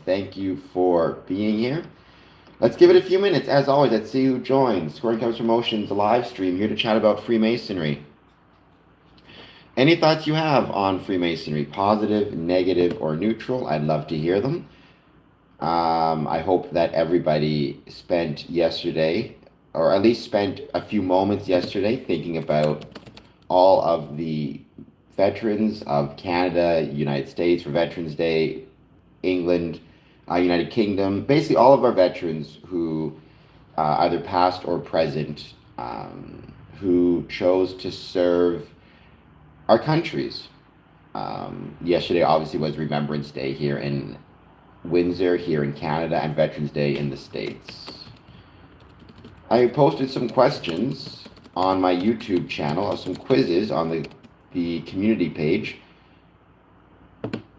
Thank you for being here. Let's give it a few minutes. As always, let's see who joins. Scoring Comes Promotions live stream here to chat about Freemasonry. Any thoughts you have on Freemasonry, positive, negative, or neutral? I'd love to hear them. I hope that everybody spent yesterday, or at least spent a few moments yesterday, thinking about all of the veterans of Canada, United States for Veterans Day, England, United Kingdom, basically all of our veterans who either past or present, who chose to serve our countries. Yesterday obviously was Remembrance Day here in Windsor, here in Canada, and Veterans Day in the States. I posted some questions on my YouTube channel, some quizzes on the community page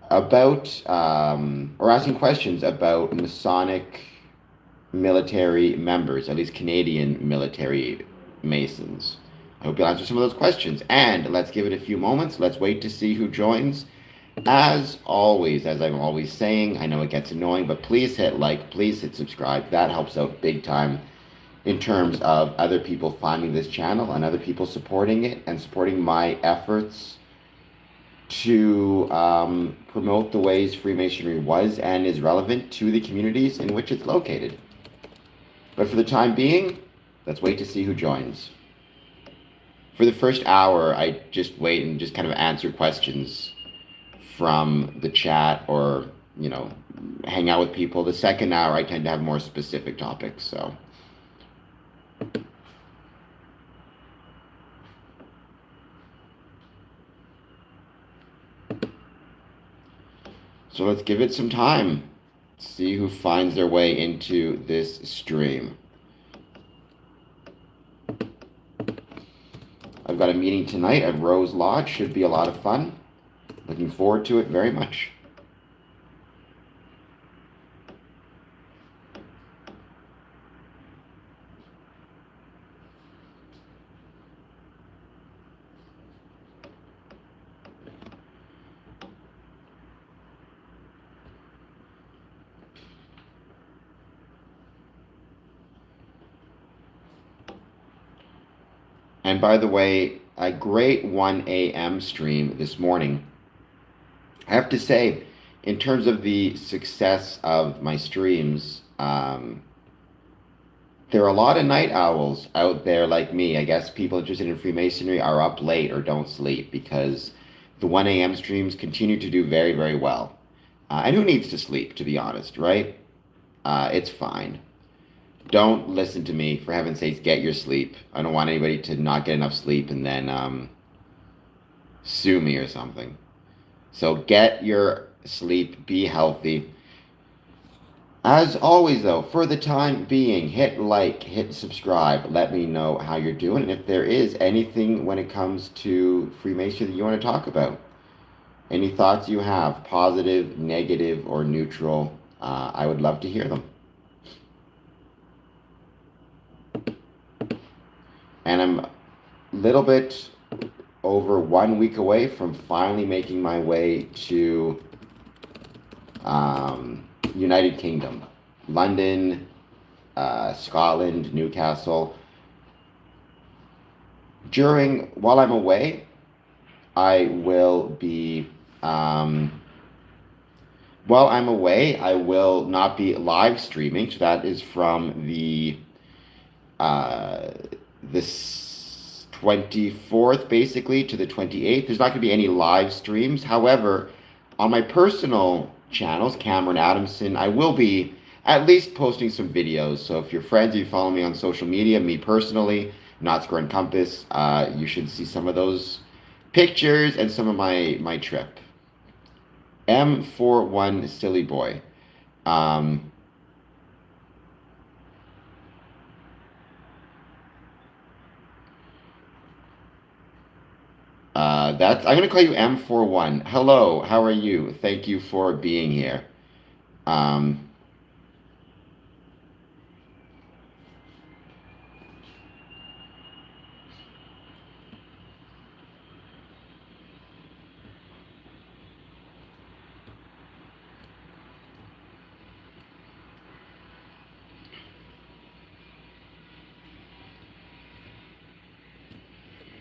about, or asking questions about Masonic military members, at least Canadian military Masons. I hope you'll answer some of those questions. And let's give it a few moments. Let's wait to see who joins. As always, as I'm always saying, I know it gets annoying, but please hit like, please hit subscribe. That helps out big time in terms of other people finding this channel and other people supporting it and supporting my efforts to promote the ways Freemasonry was and is relevant to the communities in which it's located. But for the time being, let's wait to see who joins. For the first hour, I just wait and just kind of answer questions from the chat or, hang out with people. The second hour, I tend to have more specific topics, so. So let's give it some time. See who finds their way into this stream. I've got a meeting tonight at Rose Lodge. Should be a lot of fun. Looking forward to it very much. And by the way, a great 1 a.m. stream this morning. I have to say, in terms of the success of my streams, there are a lot of night owls out there like me. I guess people interested in Freemasonry are up late or don't sleep because the 1 a.m. streams continue to do very, very well. And who needs to sleep, to be honest, right? It's fine. Don't listen to me. For heaven's sakes, get your sleep. I don't want anybody to not get enough sleep and then sue me or something. So get your sleep. Be healthy. As always, though, for the time being, hit like, hit subscribe. Let me know how you're doing. And if there is anything when it comes to Freemasonry that you want to talk about, any thoughts you have, positive, negative, or neutral, I would love to hear them. And I'm a little bit over 1 week away from finally making my way to United Kingdom, London, Scotland, Newcastle. While I'm away, I will be, while I'm away, I will not be live streaming. So that is from the 24th basically to the 28th. There's not going to be any live streams. However, on my personal channels, Cameron Adamson, I will be at least posting some videos. So if you're friends, you follow me on social media, me personally, Not Square and Compass, you should see some of those pictures and some of my trip. M41 Silly Boy. I'm gonna call you M41. Hello, how are you? Thank you for being here.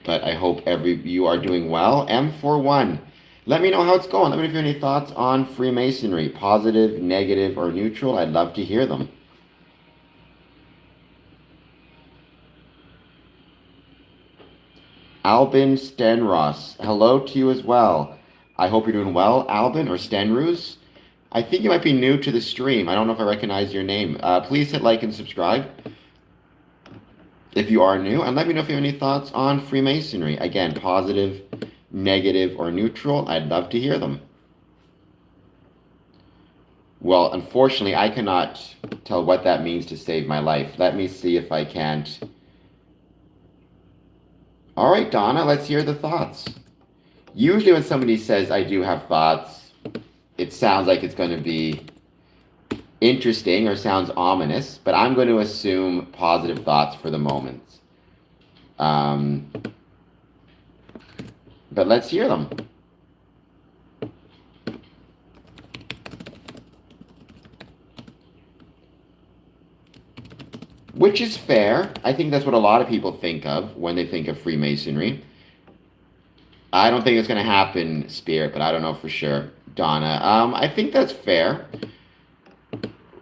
but I hope you are doing well. M41. Let me know how it's going. Let me know if you have any thoughts on Freemasonry, positive, negative, or neutral. I'd love to hear them. Albin Stenros, hello to you as well. I hope you're doing well, Albin or Stenrus. I think you might be new to the stream. I don't know if I recognize your name. Please hit like and subscribe if you are new, and let me know if you have any thoughts on Freemasonry. Again, positive, negative, or neutral. I'd love to hear them. Well, unfortunately, I cannot tell what that means to save my life. Let me see if I can't. All right, Donna, let's hear the thoughts. Usually when somebody says, I do have thoughts, it sounds like it's going to be interesting or sounds ominous, but I'm going to assume positive thoughts for the moment. But let's hear them. Which is fair. I think that's what a lot of people think of when they think of Freemasonry. I don't think it's going to happen, Spirit, but I don't know for sure. Donna, I think that's fair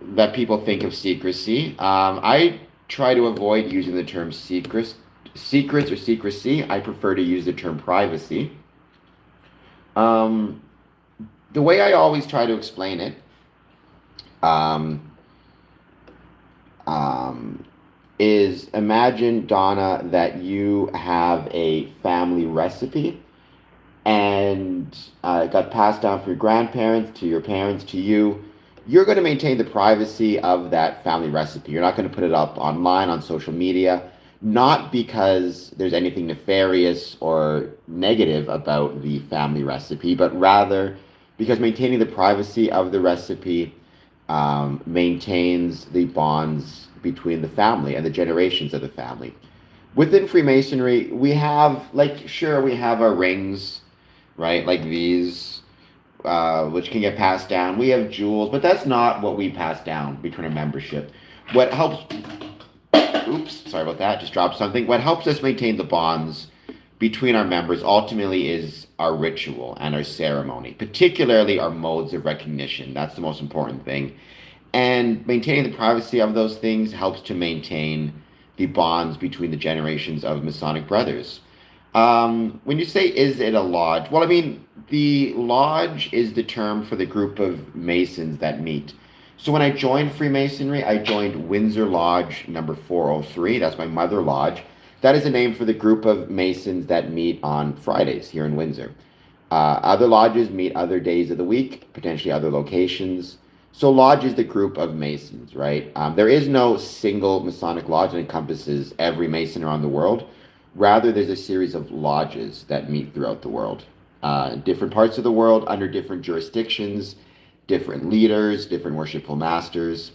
that people think of secrecy. I try to avoid using the term secrets or secrecy. I prefer to use the term privacy. The way I always try to explain it is imagine, Donna, that you have a family recipe and it got passed down from your grandparents to your parents to you. You're going to maintain the privacy of that family recipe. You're not going to put it up online on social media, not because there's anything nefarious or negative about the family recipe, but rather because maintaining the privacy of the recipe maintains the bonds between the family and the generations of the family. Within Freemasonry, we have, we have our rings, right? Like these, which can get passed down. We have jewels, but that's not what we pass down between our membership. What helps, oops, sorry about that, just dropped something. What helps us maintain the bonds between our members ultimately is our ritual and our ceremony, particularly our modes of recognition. That's the most important thing. And maintaining the privacy of those things helps to maintain the bonds between the generations of Masonic brothers. When you say, is it a lodge? Well, I mean, the lodge is the term for the group of Masons that meet. So when I joined Freemasonry, I joined Windsor Lodge number 403. That's my mother lodge. That is a name for the group of Masons that meet on Fridays here in Windsor. Other lodges meet other days of the week, potentially other locations. So lodge is the group of Masons, right? There is no single Masonic lodge that encompasses every Mason around the world. Rather, there's a series of lodges that meet throughout the world. Different parts of the world, under different jurisdictions, different leaders, different worshipful masters,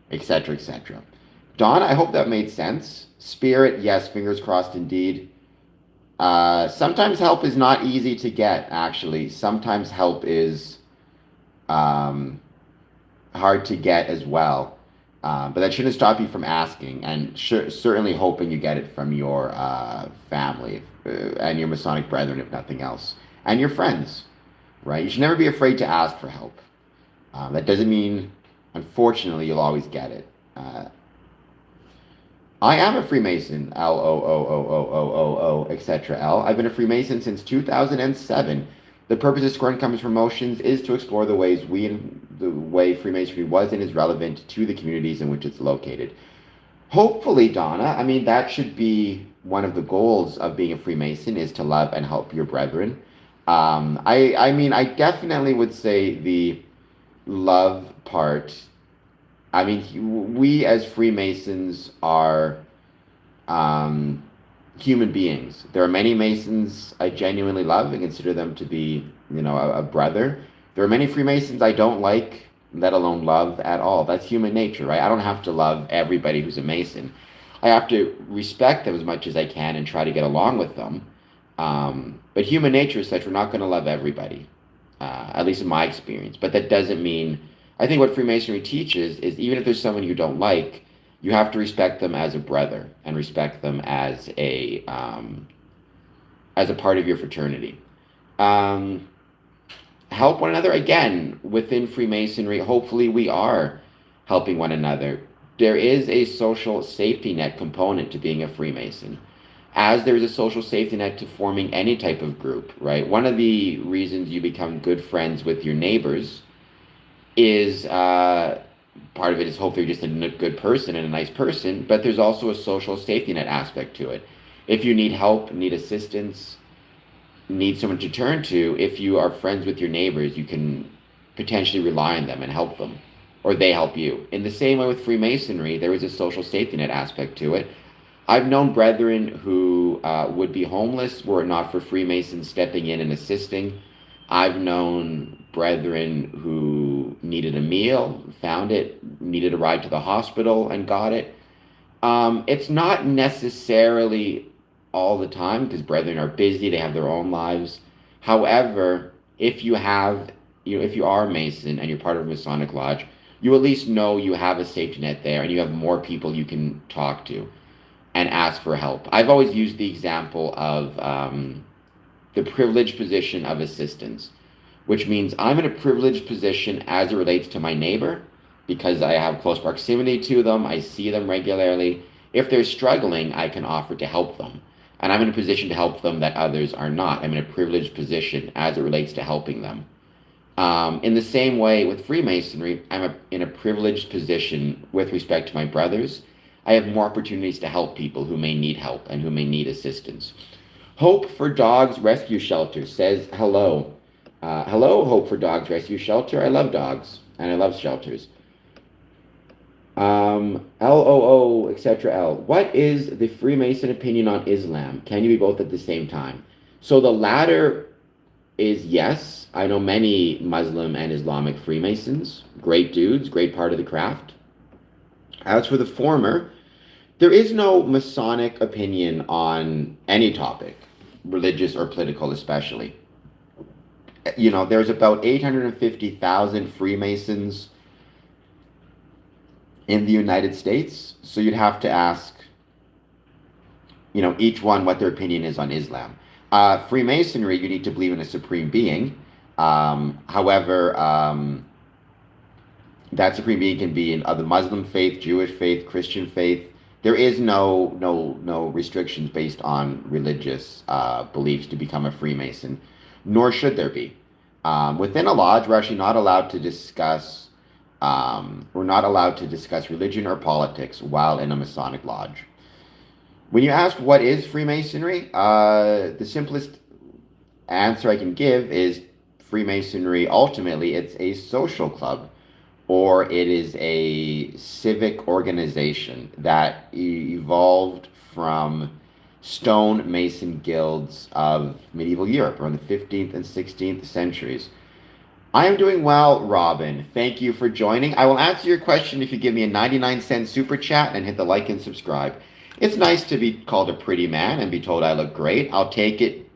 etc., etc. Don, I hope that made sense. Spirit, yes, fingers crossed indeed. Sometimes help is not easy to get, actually. Sometimes help is hard to get as well. But that shouldn't stop you from asking, and certainly hoping you get it from your family and your Masonic brethren, if nothing else, and your friends, right? You should never be afraid to ask for help. That doesn't mean, unfortunately, you'll always get it. I am a Freemason, L-O-O-O-O-O-O-O, etc. L. I've been a Freemason since 2007. The purpose of Square Income's promotions is to explore the ways the way Freemasonry was and is relevant to the communities in which it's located. Hopefully, Donna, I mean, that should be one of the goals of being a Freemason, is to love and help your brethren. I mean, I definitely would say the love part. I mean, we as Freemasons are human beings. There are many Masons I genuinely love and consider them to be, a brother. There are many Freemasons I don't like, let alone love at all. That's human nature, right? I don't have to love everybody who's a Mason. I have to respect them as much as I can and try to get along with them. But human nature is such, we're not going to love everybody, at least in my experience. But that doesn't mean, I think what Freemasonry teaches is even if there's someone you don't like, you have to respect them as a brother and respect them as a as a part of your fraternity. Help one another again within Freemasonry. Hopefully, we are helping one another. There is a social safety net component to being a Freemason, as there is a social safety net to forming any type of group, right? One of the reasons you become good friends with your neighbors is part of it is hopefully you're just a good person and a nice person, but there's also a social safety net aspect to it. If you need help, need assistance, need someone to turn to, if you are friends with your neighbors, you can potentially rely on them and help them, or they help you. In the same way with Freemasonry, there is a social safety net aspect to it. I've known brethren who would be homeless were it not for Freemasons stepping in and assisting. I've known brethren who needed a meal, found it, needed a ride to the hospital, and got it. It's not necessarily all the time because brethren are busy, they have their own lives. However, if you have, if you are a Mason and you're part of a Masonic Lodge, you at least know you have a safety net there and you have more people you can talk to and ask for help. I've always used the example of the privileged position of assistance, which means I'm in a privileged position as it relates to my neighbor because I have close proximity to them, I see them regularly. If they're struggling, I can offer to help them. And I'm in a position to help them that others are not. I'm in a privileged position as it relates to helping them. In the same way with Freemasonry, I'm in a privileged position with respect to my brothers. I have more opportunities to help people who may need help and who may need assistance. Hope for Dogs Rescue Shelter says hello. Hello, Hope for Dogs Rescue Shelter. I love dogs and I love shelters. LOO, etc. L. What is the Freemason opinion on Islam? Can you be both at the same time? So the latter is yes. I know many Muslim and Islamic Freemasons. Great dudes, great part of the craft. As for the former, there is no Masonic opinion on any topic, religious or political especially. There's about 850,000 Freemasons in the United States, so you'd have to ask, each one what their opinion is on Islam. Freemasonry, you need to believe in a supreme being. However, that supreme being can be in the Muslim faith, Jewish faith, Christian faith. There is no restrictions based on religious beliefs to become a Freemason, nor should there be. Within a lodge, we're actually not allowed to discuss. We're not allowed to discuss religion or politics while in a Masonic lodge. When you ask what is Freemasonry, the simplest answer I can give is Freemasonry, ultimately, it's a social club, or it is a civic organization that evolved from stone mason guilds of medieval Europe around the 15th and 16th centuries. I am doing well, Robin. Thank you for joining. I will answer your question if you give me a 99-cent super chat and hit the like and subscribe. It's nice to be called a pretty man and be told I look great. I'll take it,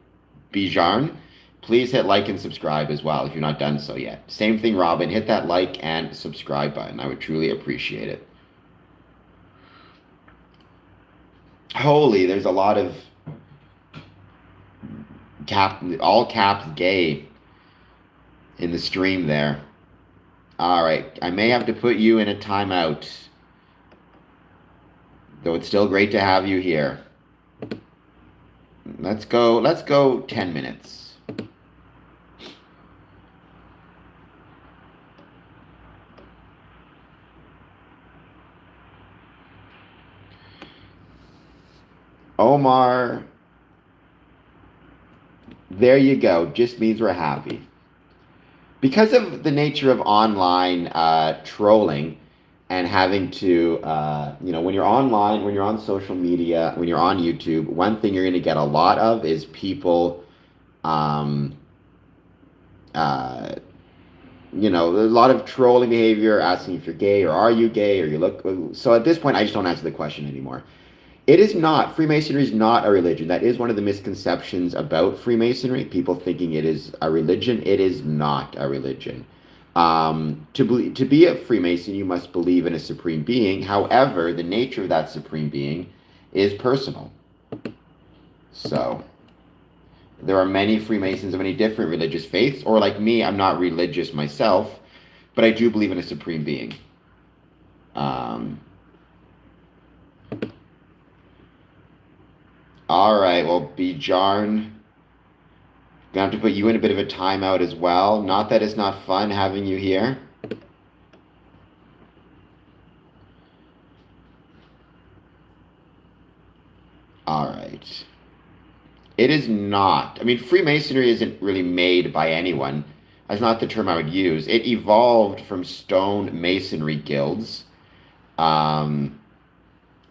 Bijarn. Please hit like and subscribe as well if you're not done so yet. Same thing, Robin. Hit that like and subscribe button. I would truly appreciate it. Holy, there's a lot of all caps gay in the stream there. All right, I may have to put you in a timeout, though it's still great to have you here. Let's go 10 minutes. Omar, there you go. Just means we're happy. Because of the nature of online trolling and having to, when you're online, when you're on social media, when you're on YouTube, one thing you're going to get a lot of is people, a lot of trolling behavior, asking if you're gay or are you gay or you look. So at this point, I just don't answer the question anymore. It is not, Freemasonry is not a religion. That is one of the misconceptions about Freemasonry, people thinking it is a religion. It is not a religion. To be a Freemason, you must believe in a supreme being. However, the nature of that supreme being is personal. So, There are many Freemasons of many different religious faiths, or like me, I'm not religious myself, but I do believe in a supreme being. All right, well, Bjarn, gonna have to put you in a bit of a timeout as well. Not that it's not fun having you here. All right. It is not. I mean, Freemasonry isn't really made by anyone. That's not the term I would use. It evolved from stone masonry guilds, um,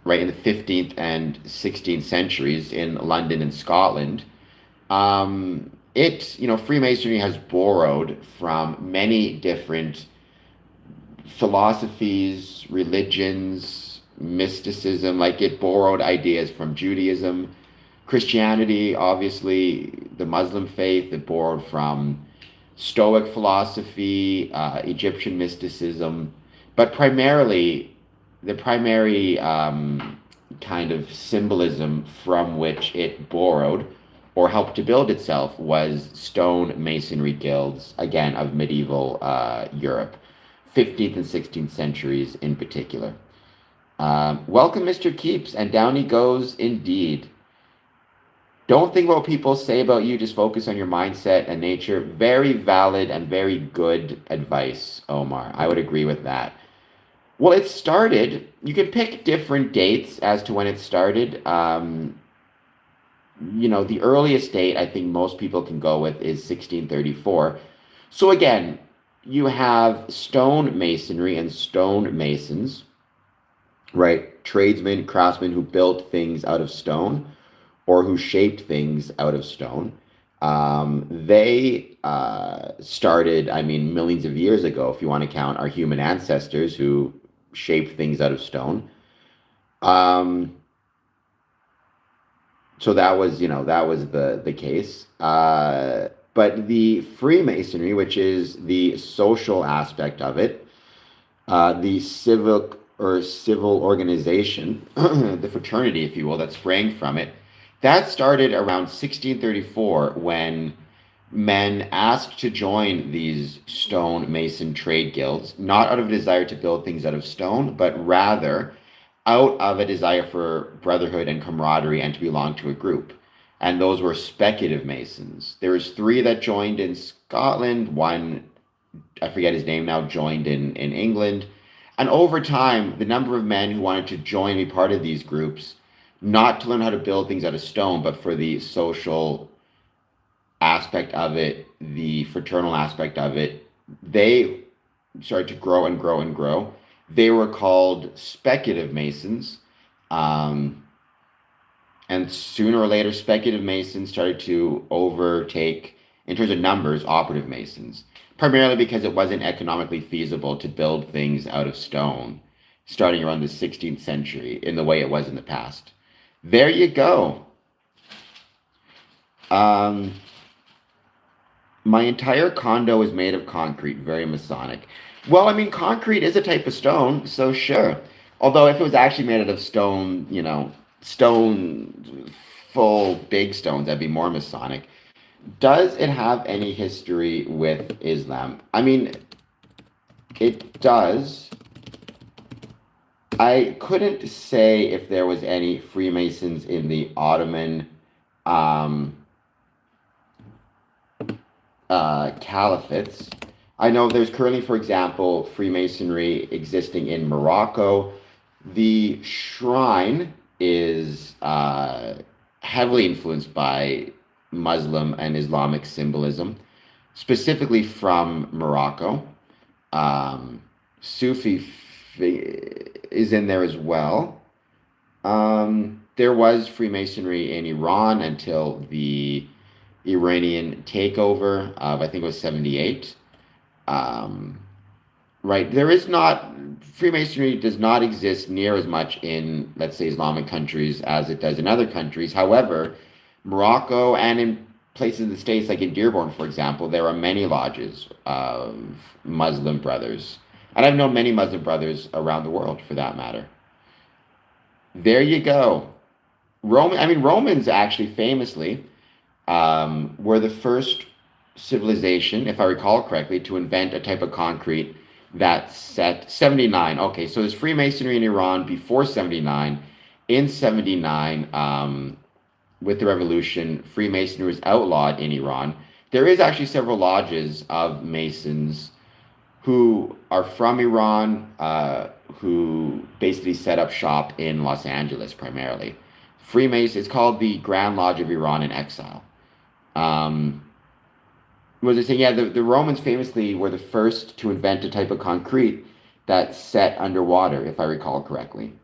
right in the 15th and 16th centuries in London and Scotland. Freemasonry has borrowed from many different philosophies, religions, mysticism. Like it borrowed ideas from Judaism, Christianity, obviously, the Muslim faith. It borrowed from Stoic philosophy, Egyptian mysticism, but primarily the primary kind of symbolism from which it borrowed or helped to build itself was stone masonry guilds, again, of medieval Europe, 15th and 16th centuries in particular. Welcome, Mr. Keeps, and down he goes indeed. Don't think about what people say about you, just focus on your mindset and nature. Very valid and very good advice, Omar. I would agree with that. Well, it started, you can pick different dates as to when it started. The earliest date I think most people can go with is 1634. So again, you have stone masonry and stone masons, right? Tradesmen, craftsmen who built things out of stone or who shaped things out of stone. They started, I mean, millions of years ago, if you want to count our human ancestors who shaped things out of stone. So that was, the case. But the Freemasonry, which is the social aspect of it, the civil organization, the fraternity, if you will, that sprang from it, that started around 1634 when men asked to join these stone mason trade guilds, not out of a desire to build things out of stone, but rather out of a desire for brotherhood and camaraderie and to belong to a group. And those were speculative masons. There was 3 that joined in Scotland, one, I forget his name now, joined in England. And over time, the number of men who wanted to join and be part of these groups, not to learn how to build things out of stone, but for the social aspect of it, the fraternal aspect of it, they started to grow and grow and grow. They were called speculative masons. And sooner or later, speculative masons started to overtake, in terms of numbers, operative masons, primarily because it wasn't economically feasible to build things out of stone starting around the 16th century in the way it was in the past. There you go. My entire condo is made of concrete, very Masonic. Well, I mean, concrete is a type of stone, so sure. Although if it was actually made out of stone, stone, full big stones, that'd be more Masonic. Does it have any history with Islam? I mean, it does. I couldn't say if there was any Freemasons in the Ottoman caliphates. I know there's currently, for example, Freemasonry existing in Morocco. The shrine is heavily influenced by Muslim and Islamic symbolism, specifically from Morocco. Sufi is in there as well. There was Freemasonry in Iran until the Iranian takeover of, I think it was 78. Right, Freemasonry does not exist near as much in, let's say, Islamic countries as it does in other countries. However, Morocco and in places in the States, like in Dearborn, for example, there are many lodges of Muslim brothers. And I've known many Muslim brothers around the world, for that matter. There you go. Romans actually famously were the first civilization, if I recall correctly, to invent a type of concrete that set 79. Okay, so there's Freemasonry in Iran before 79. In 79, with the revolution, Freemasonry was outlawed in Iran. There is actually several lodges of Masons who are from Iran, who basically set up shop in Los Angeles primarily. Freemason, it's called the Grand Lodge of Iran in Exile. Um, was I saying? Yeah, the Romans famously were the first to invent a type of concrete that set underwater, if I recall correctly.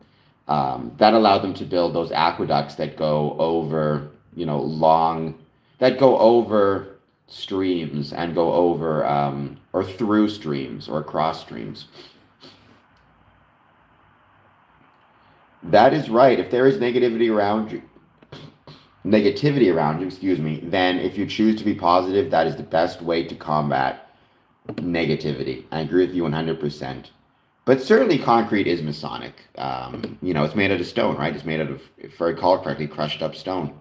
That allowed them to build those aqueducts that go over, that go over streams and go over, or through streams or across streams. That is right. If there is negativity around you, excuse me, then if you choose to be positive, that is the best way to combat negativity. I agree with you 100%. But certainly concrete is Masonic. It's made out of stone, right? It's made out of, if I recall correctly, crushed up stone.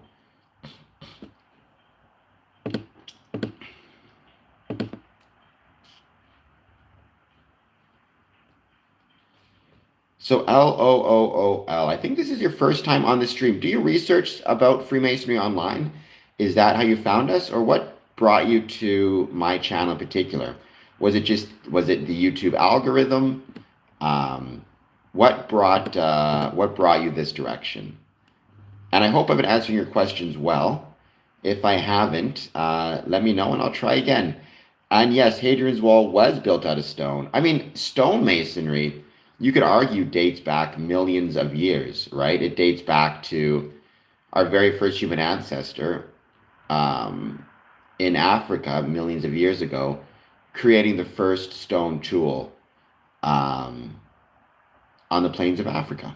So LOOOL, I think this is your first time on the stream. Do you research about Freemasonry online? Is that how you found us, or what brought you to my channel in particular? Was it the YouTube algorithm? What brought you this direction? And I hope I've been answering your questions well. If I haven't, let me know and I'll try again. And yes, Hadrian's Wall was built out of stone. I mean, stonemasonry, you could argue, dates back millions of years, right? It dates back to our very first human ancestor in Africa millions of years ago, creating the first stone tool on the plains of Africa.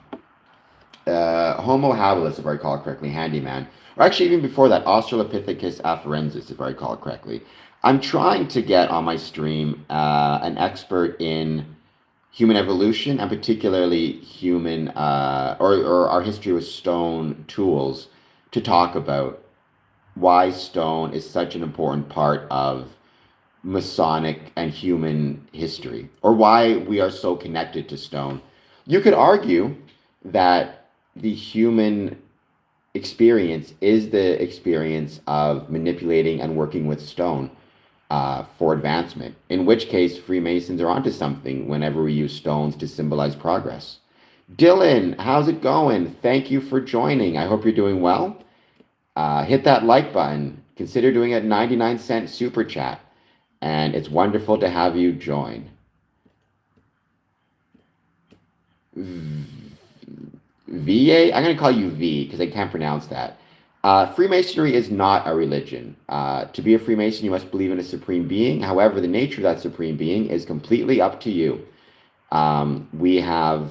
Homo habilis, if I recall correctly, handyman. Or actually, even before that, Australopithecus afarensis, if I recall correctly. I'm trying to get on my stream an expert in human evolution, and particularly human or our history with stone tools, to talk about why stone is such an important part of Masonic and human history, or why we are so connected to stone. You could argue that the human experience is the experience of manipulating and working with stone for advancement, in which case Freemasons are onto something whenever we use stones to symbolize progress. Dylan, how's it going? Thank you for joining. I hope you're doing well. Hit that like button. Consider doing a 99-cent super chat. And it's wonderful to have you join. VA? I'm going to call you V because I can't pronounce that. Freemasonry is not a religion. To be a Freemason, you must believe in a supreme being. However, the nature of that supreme being is completely up to you. We have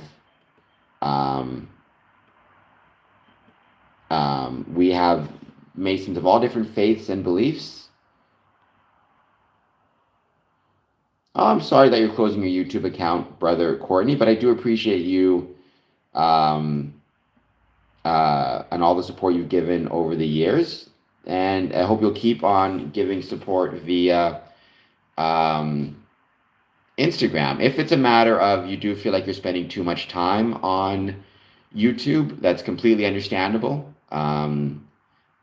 Masons of all different faiths and beliefs. Oh, I'm sorry that you're closing your YouTube account, Brother Courtney, but I do appreciate you and all the support you've given over the years. And I hope you'll keep on giving support via Instagram. If it's a matter of you do feel like you're spending too much time on YouTube, that's completely understandable.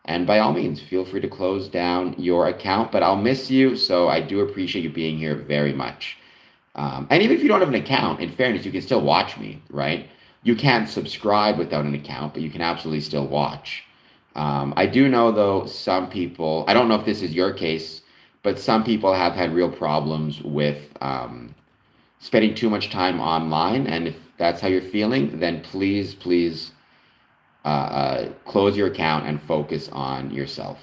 And by all means, feel free to close down your account, but I'll miss you, so I do appreciate you being here very much. And even if you don't have an account, in fairness, you can still watch me, right? You can't subscribe without an account, but you can absolutely still watch. I do know, though, some people, I don't know if this is your case, but some people have had real problems with spending too much time online, and if that's how you're feeling, then please close your account and focus on yourself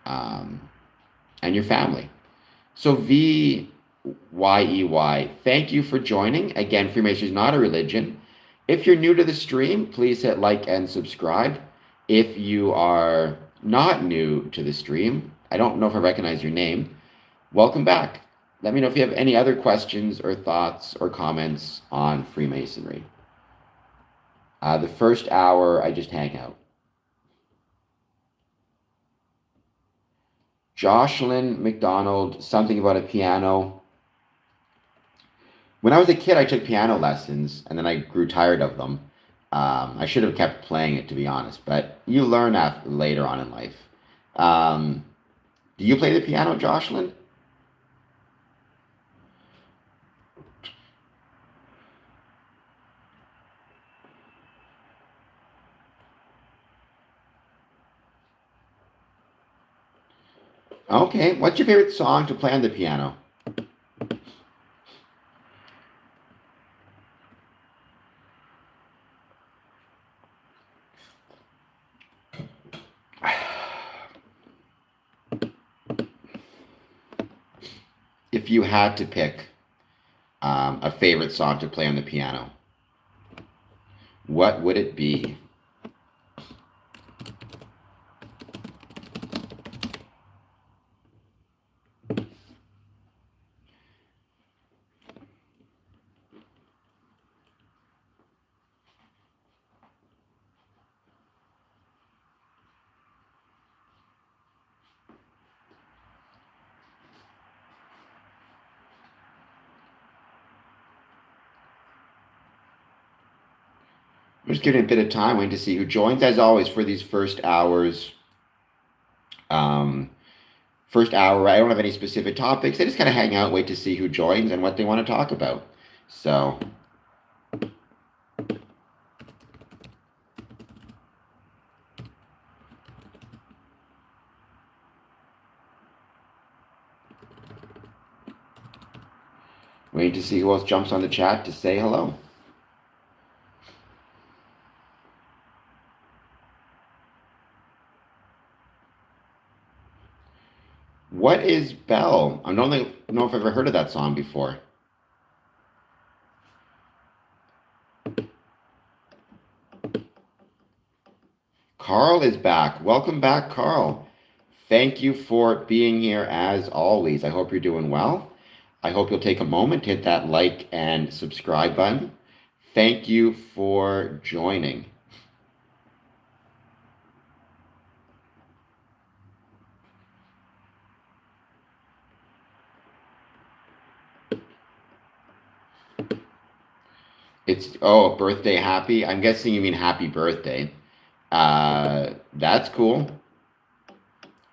and your family. So VYEY, thank you for joining. Again, Freemasonry is not a religion. If you're new to the stream, please hit like and subscribe. If you are not new to the stream, I don't know if I recognize your name, welcome back. Let me know if you have any other questions or thoughts or comments on Freemasonry. The first hour, I just hang out. Jocelyn McDonald, something about a piano. When I was a kid, I took piano lessons, and then I grew tired of them. I should have kept playing it, to be honest, but you learn after, later on in life. Um, do you play the piano, Jocelyn? Okay, what's your favorite song to play on the piano? If you had to pick a favorite song to play on the piano, what would it be? We're just giving it a bit of time, waiting to see who joins. As always, for these first hours, first hour, I don't have any specific topics. I just kind of hang out, wait to see who joins and what they want to talk about. So, waiting to see who else jumps on the chat to say hello. What is Bell? I don't know if I've ever heard of that song before. Carl is back. Welcome back, Carl. Thank you for being here as always. I hope you're doing well. I hope you'll take a moment to hit that like and subscribe button. Thank you for joining. It's, oh, birthday happy. I'm guessing you mean happy birthday. That's cool.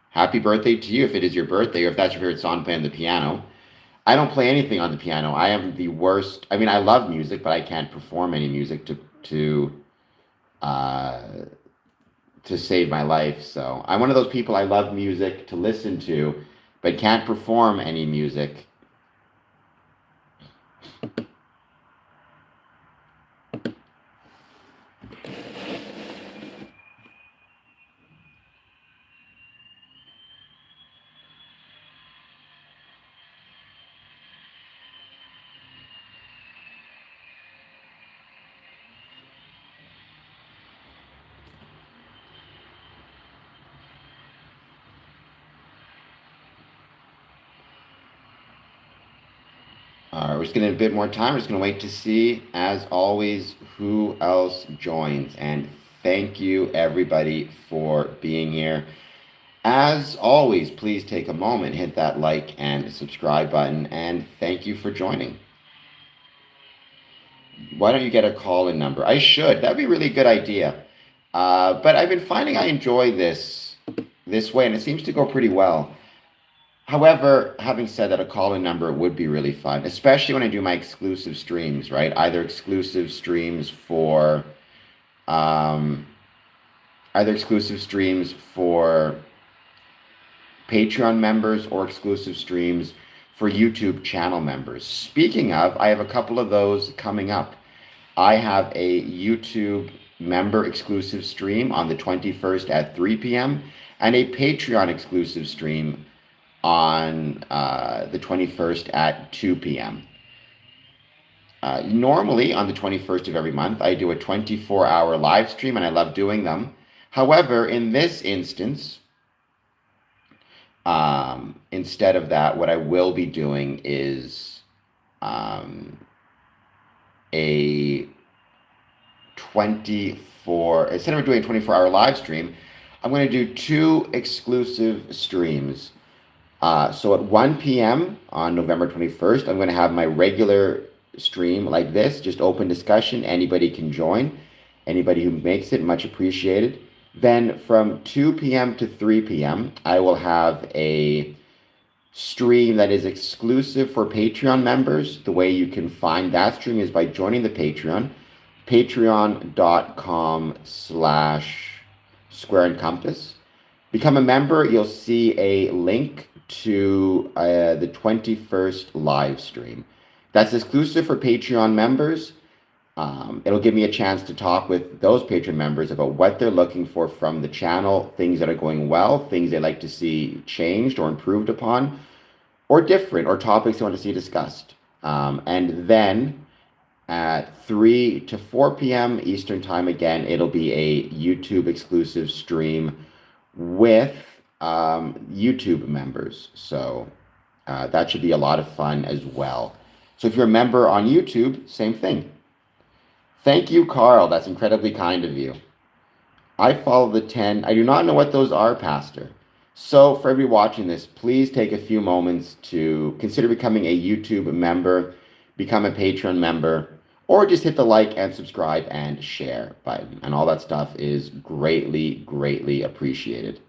Happy birthday to you if it is your birthday or if that's your favorite song playing the piano. I don't play anything on the piano. I am the worst. I mean, I love music, but I can't perform any music uh, to save my life. So I'm one of those people. I love music to listen to, but can't perform any music. All right, we're just gonna have a bit more time. We're just gonna wait to see, as always, who else joins. And thank you everybody for being here. As always, please take a moment, hit that like and subscribe button, and thank you for joining. Why don't you get a call-in number? I should. That'd be a really good idea. But I've been finding I enjoy this way, and it seems to go pretty well. However, having said that, a call-in number would be really fun, especially when I do my exclusive streams, right? Either exclusive streams for um, Patreon members or exclusive streams for YouTube channel members. Speaking of, I have a couple of those coming up. I have a YouTube member exclusive stream on the 21st at 3 p.m. and a Patreon exclusive stream on the 21st at 2 p.m. Normally, on the 21st of every month, I do a 24-hour live stream, and I love doing them. However, in this instance, instead of that, what I will be doing is a 24, instead of doing a 24-hour live stream, I'm going to do 2 exclusive streams So at 1 p.m. on November 21st, I'm going to have my regular stream like this, just open discussion. Anybody can join. Anybody who makes it, much appreciated. Then from 2 p.m. to 3 p.m., I will have a stream that is exclusive for Patreon members. The way you can find that stream is by joining the Patreon, patreon.com/square and compass. Become a member. You'll see a link to the 21st live stream. That's exclusive for Patreon members. It'll give me a chance to talk with those Patreon members about what they're looking for from the channel, things that are going well, things they'd like to see changed or improved upon, or different, or topics they want to see discussed. And then at 3 to 4 p.m. Eastern Time, again, it'll be a YouTube exclusive stream with YouTube members. So that should be a lot of fun as well. So if you're a member on YouTube, same thing. Thank you, Carl. That's incredibly kind of you. I follow the 10. I do not know what those are, Pastor. So for everybody watching this, please take a few moments to consider becoming a YouTube member, become a Patreon member, or just hit the like and subscribe and share button. And all that stuff is greatly, greatly appreciated.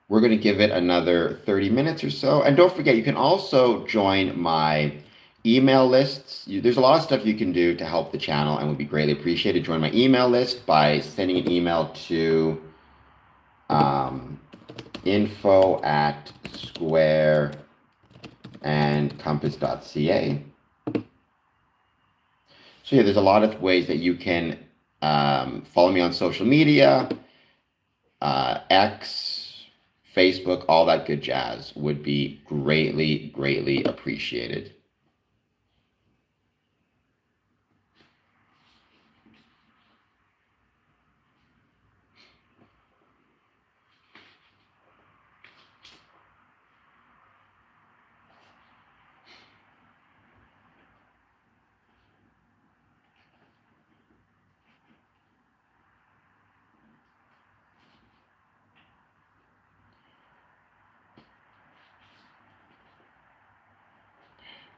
We're going to give it another 30 minutes or so. And don't forget, you can also join my email lists. There's a lot of stuff you can do to help the channel and would be greatly appreciated. Join my email list by sending an email to info@squareandcompass.ca. So yeah, there's a lot of ways that you can follow me on social media, X, Facebook, all that good jazz would be greatly, greatly appreciated.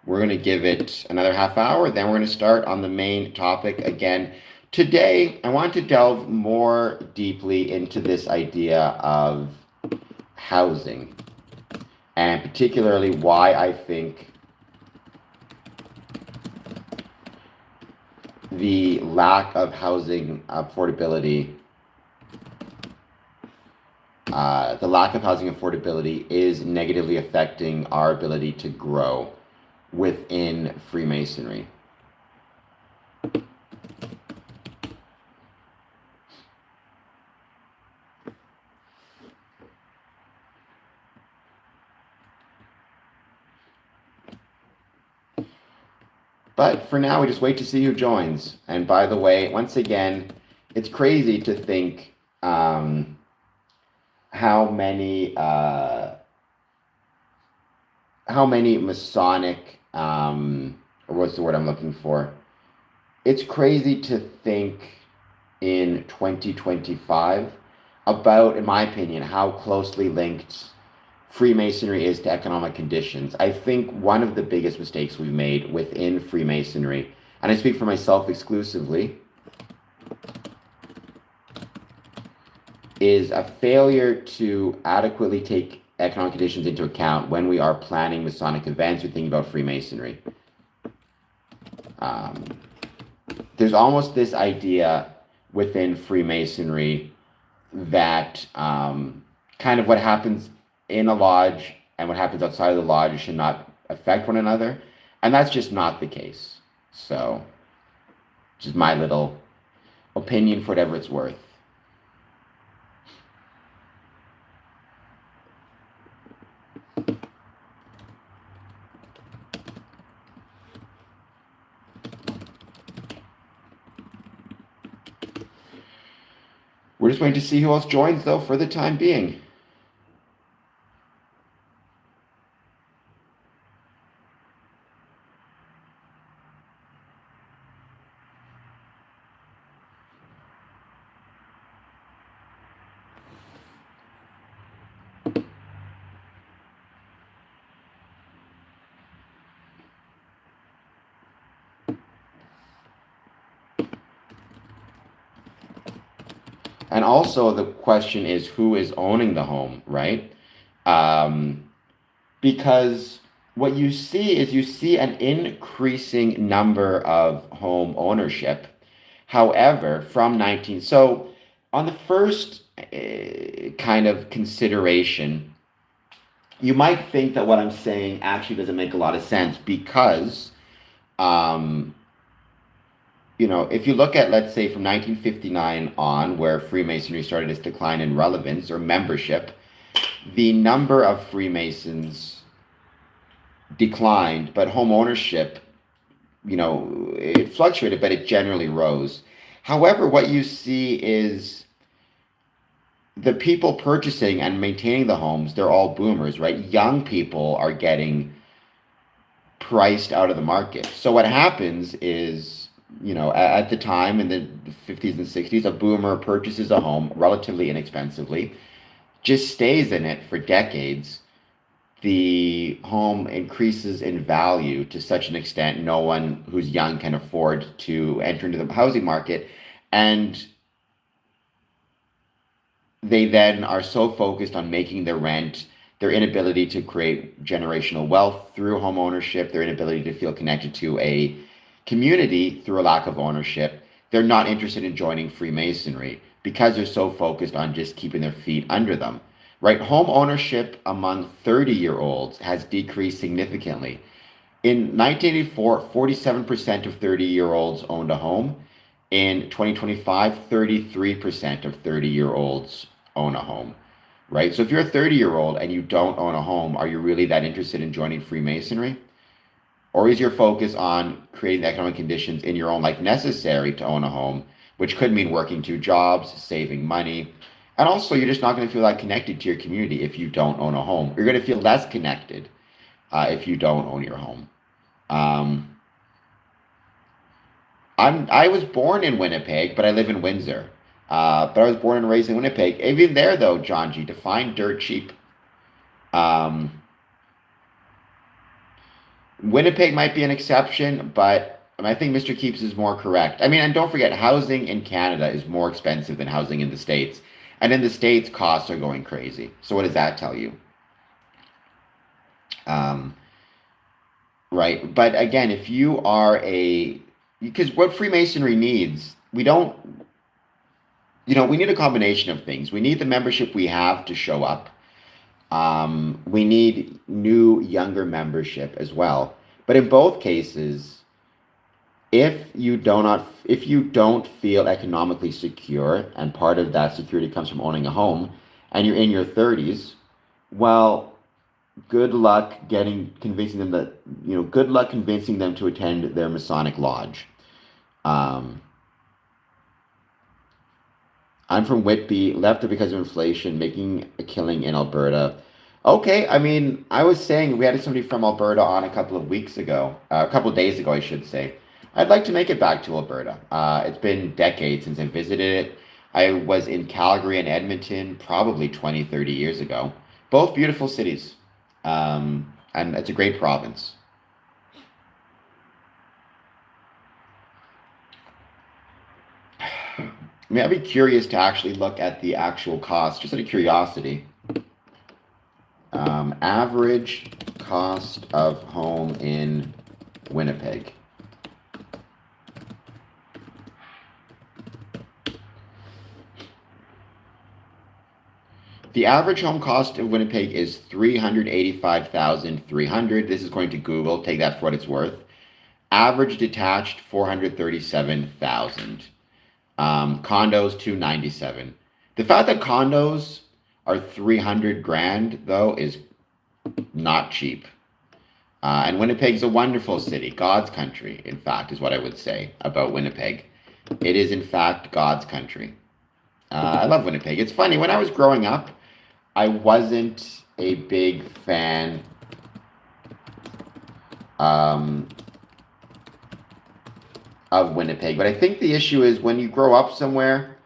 We're going to give it another half hour, then we're going to start on the main topic again. Today, I want to delve more deeply into this idea of housing, and particularly why I think the lack of housing affordability is negatively affecting our ability to grow within Freemasonry. But for now, we just wait to see who joins. And by the way, once again, it's crazy to think how many Masonic, or what's the word I'm looking for? It's crazy to think in 2025 about, in my opinion, how closely linked Freemasonry is to economic conditions. I think one of the biggest mistakes we've made within Freemasonry, and I speak for myself exclusively, is a failure to adequately take economic conditions into account when we are planning Masonic events or thinking about Freemasonry. There's almost this idea within Freemasonry that kind of what happens in a lodge and what happens outside of the lodge should not affect one another. And that's just not the case. So, just my little opinion for whatever it's worth. We're just waiting to see who else joins, though, for the time being. And also the question is, who is owning the home, right? Because what you see an increasing number of home ownership. However, so on the first kind of consideration, you might think that what I'm saying actually doesn't make a lot of sense because, if you look at, let's say, from 1959 on, where Freemasonry started its decline in relevance or membership, the number of Freemasons declined, but home ownership, it fluctuated, but it generally rose. However, what you see is the people purchasing and maintaining the homes, they're all boomers, right? Young people are getting priced out of the market. So what happens is, at the time in the 50s and 60s, a boomer purchases a home relatively inexpensively, just stays in it for decades. The home increases in value to such an extent no one who's young can afford to enter into the housing market. And they then are so focused on making their rent, their inability to create generational wealth through home ownership, their inability to feel connected to a community through a lack of ownership, they're not interested in joining Freemasonry because they're so focused on just keeping their feet under them, right? Home ownership among 30-year-olds has decreased significantly. In 1984, 47% of 30-year-olds owned a home. In 2025, 33% of 30-year-olds own a home, right? So if you're a 30-year-old and you don't own a home, are you really that interested in joining Freemasonry? Or is your focus on creating the economic conditions in your own life necessary to own a home, which could mean working 2 jobs, saving money, and also you're just not going to feel that connected to your community if you don't own a home. You're going to feel less connected if you don't own your home. I was born in Winnipeg, but I live in Windsor. But I was born and raised in Winnipeg. Even there, though, John G, define dirt cheap. Winnipeg might be an exception, but I think Mr. Keeps is more correct. I mean, and don't forget, housing in Canada is more expensive than housing in the States. And in the States, costs are going crazy. So what does that tell you? Right. But again, if you are because what Freemasonry needs, we need a combination of things. We need the membership we have to show up. We need new, younger membership as well. But in both cases, if you don't feel economically secure, and part of that security comes from owning a home, and you're in your 30s, well, good luck convincing them to attend their Masonic lodge. I'm from Whitby, left it because of inflation, making a killing in Alberta. Okay, I mean, I was saying we had somebody from Alberta on a couple of days ago, I should say. I'd like to make it back to Alberta. It's been decades since I visited it. I was in Calgary and Edmonton probably 20, 30 years ago. Both beautiful cities. And it's a great province. I mean, I'd be curious to actually look at the actual cost, just out of curiosity. Average cost of home in Winnipeg. The average home cost of Winnipeg is $385,300. This is going to Google. Take that for what it's worth. Average detached, $437,000. Condos, $297,000. The fact that condos are $300,000 though is not cheap. And Winnipeg's a wonderful city, God's country. In fact, is what I would say about Winnipeg. It is in fact God's country. I love Winnipeg. It's funny, when I was growing up, I wasn't a big fan of Winnipeg. But I think the issue is when you grow up somewhere,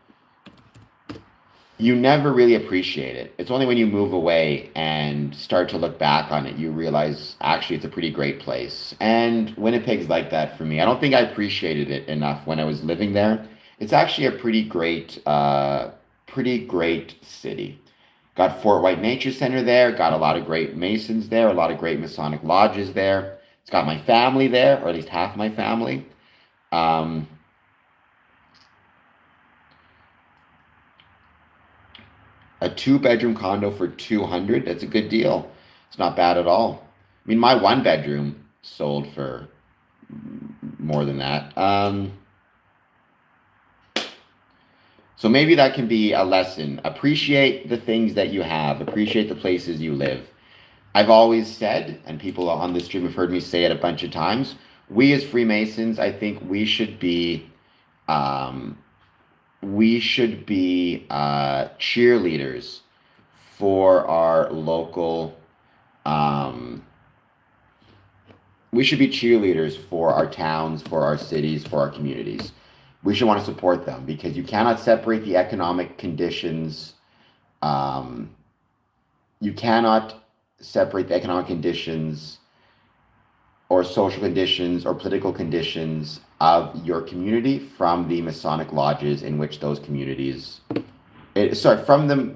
you never really appreciate it. It's only when you move away and start to look back on it, you realize actually it's a pretty great place. And Winnipeg's like that for me. I don't think I appreciated it enough when I was living there. It's actually a pretty great city. Got Fort White Nature Center there, got a lot of great Masons there, a lot of great Masonic lodges there. It's got my family there, or at least half my family. Um, a two-bedroom condo for 200, that's a good deal. It's not bad at all. I mean, my one bedroom sold for more than that. So maybe that can be a lesson. Appreciate the things that you have. Appreciate the places you live. I've always said, and people on this stream have heard me say it a bunch of times, we as Freemasons, I think we should be cheerleaders for our local. We should be cheerleaders for our towns, for our cities, for our communities. We should want to support them because you cannot separate the economic conditions. You cannot separate the economic conditions or social conditions or political conditions of your community from the Masonic lodges in which those communities, from the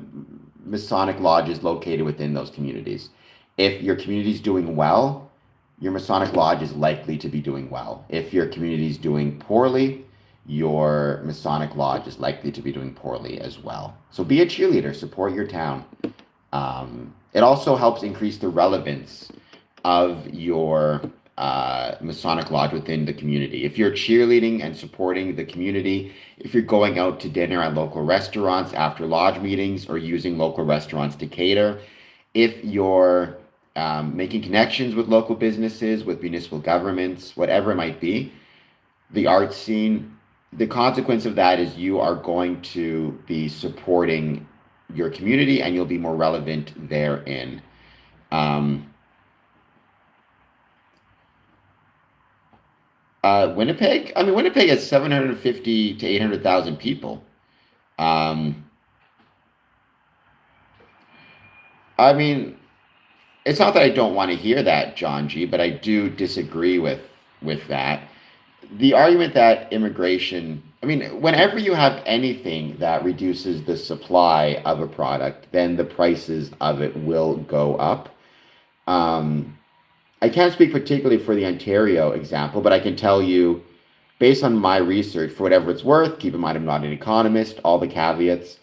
Masonic lodges located within those communities. If your community is doing well, your Masonic lodge is likely to be doing well. If your community is doing poorly, your Masonic lodge is likely to be doing poorly as well. So be a cheerleader, support your town. It also helps increase the relevance of your Masonic lodge within the community. If you're cheerleading and supporting the community, if you're going out to dinner at local restaurants after lodge meetings or using local restaurants to cater, if you're making connections with local businesses, with municipal governments, whatever it might be, the art scene, the consequence of that is you are going to be supporting your community and you'll be more relevant therein. Winnipeg? I mean, Winnipeg has 750 to 800,000 people. I mean, it's not that I don't want to hear that, John G., but I do disagree with that. The argument that immigration, I mean, whenever you have anything that reduces the supply of a product, then the prices of it will go up. I can't speak particularly for the Ontario example, but I can tell you, based on my research, for whatever it's worth, keep in mind I'm not an economist, all the caveats.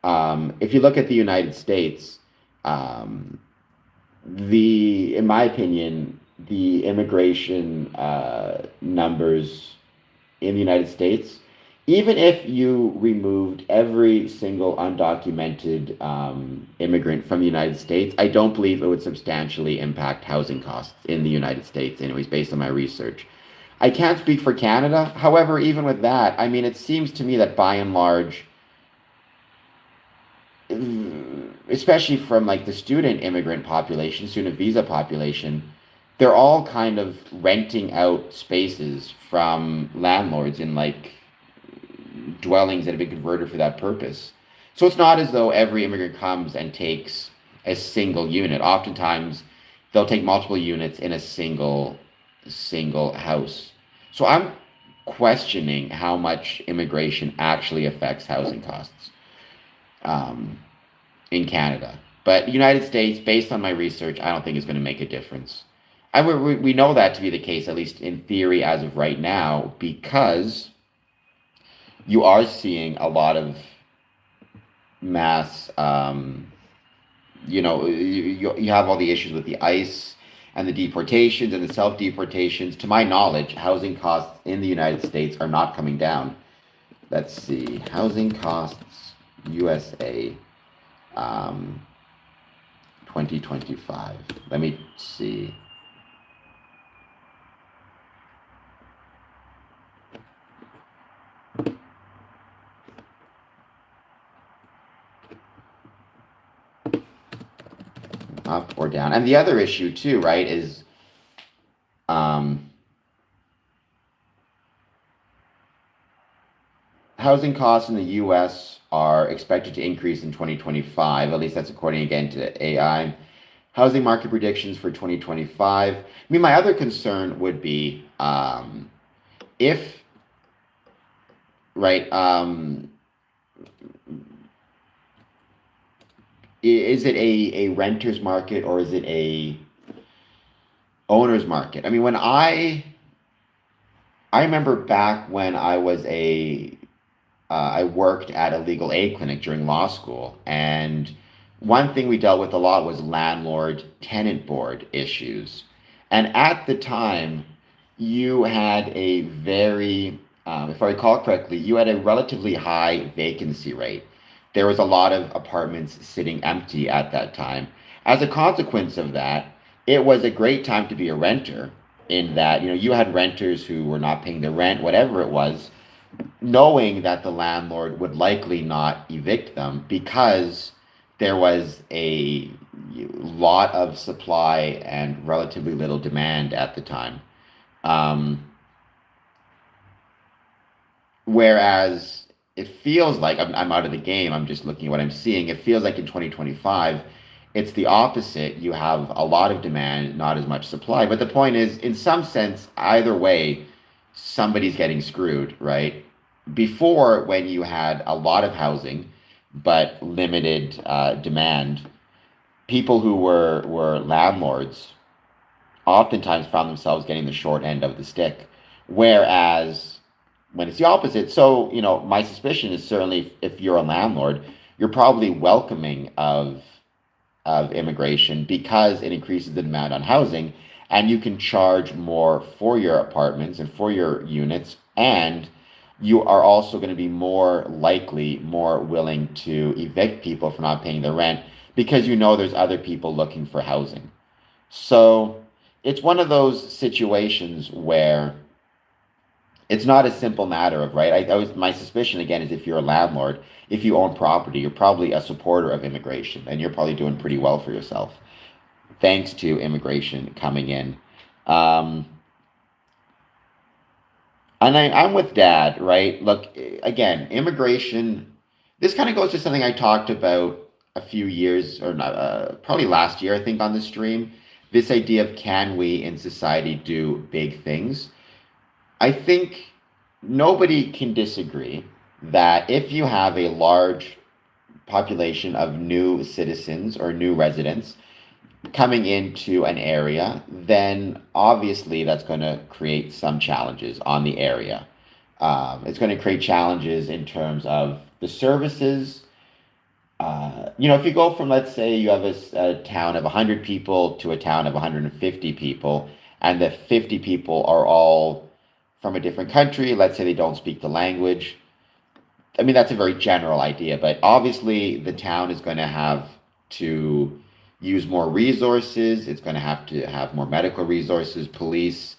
If you look at the United States, in my opinion, the immigration numbers in the United States, even if you removed every single undocumented immigrant from the United States, I don't believe it would substantially impact housing costs in the United States, anyways, based on my research. I can't speak for Canada. However, even with that, I mean, it seems to me that by and large, especially from like the student immigrant population, student visa population, they're all kind of renting out spaces from landlords in like dwellings that have been converted for that purpose. So it's not as though every immigrant comes and takes a single unit. Oftentimes, they'll take multiple units in a single house. So I'm questioning how much immigration actually affects housing costs in Canada. But the United States, based on my research, I don't think it's going to make a difference. We know that to be the case, at least in theory, as of right now, because you are seeing a lot of mass, you have all the issues with the ICE and the deportations and the self-deportations. To my knowledge, housing costs in the United States are not coming down. Let's see, housing costs, USA, 2025. Let me see. up or down. And the other issue too, right, is housing costs in the U.S. are expected to increase in 2025. At least that's according again to AI. Housing market predictions for 2025. I mean, my other concern would be if, right, is it a renter's market or is it a owner's market? I mean, I remember back when I worked at a legal aid clinic during law school, and one thing we dealt with a lot was landlord tenant board issues. And at the time, you had a very, if I recall correctly, you had a relatively high vacancy rate. There was a lot of apartments sitting empty at that time. As a consequence of that, it was a great time to be a renter in that, you had renters who were not paying their rent, whatever it was, knowing that the landlord would likely not evict them because there was a lot of supply and relatively little demand at the time. Um, Whereas it feels like I'm out of the game, I'm just looking at what I'm seeing. It feels like in 2025, it's the opposite. You have a lot of demand, not as much supply. But the point is, in some sense, either way, somebody's getting screwed, right? Before, when you had a lot of housing but limited demand, people who were landlords oftentimes found themselves getting the short end of the stick. Whereas when it's the opposite, so my suspicion is certainly if you're a landlord, you're probably welcoming of immigration because it increases the demand on housing, and you can charge more for your apartments and for your units, and you are also going to be more likely, more willing to evict people for not paying their rent because there's other people looking for housing. So it's one of those situations where it's not a simple matter of, right. My suspicion again is if you're a landlord, if you own property, you're probably a supporter of immigration, and you're probably doing pretty well for yourself thanks to immigration coming in. Um, and I'm with Dad, right? Look, again, immigration. This kind of goes to something I talked about a few years, or not, probably last year, I think, on the stream. This idea of can we in society do big things? I think nobody can disagree that if you have a large population of new citizens or new residents coming into an area, then obviously that's going to create some challenges on the area. It's going to create challenges in terms of the services. If you go from, let's say, you have a town of 100 people to a town of 150 people, and the 50 people are all from a different country, let's say they don't speak the language. I mean, that's a very general idea, but obviously the town is going to have to use more resources. It's going to have more medical resources, police,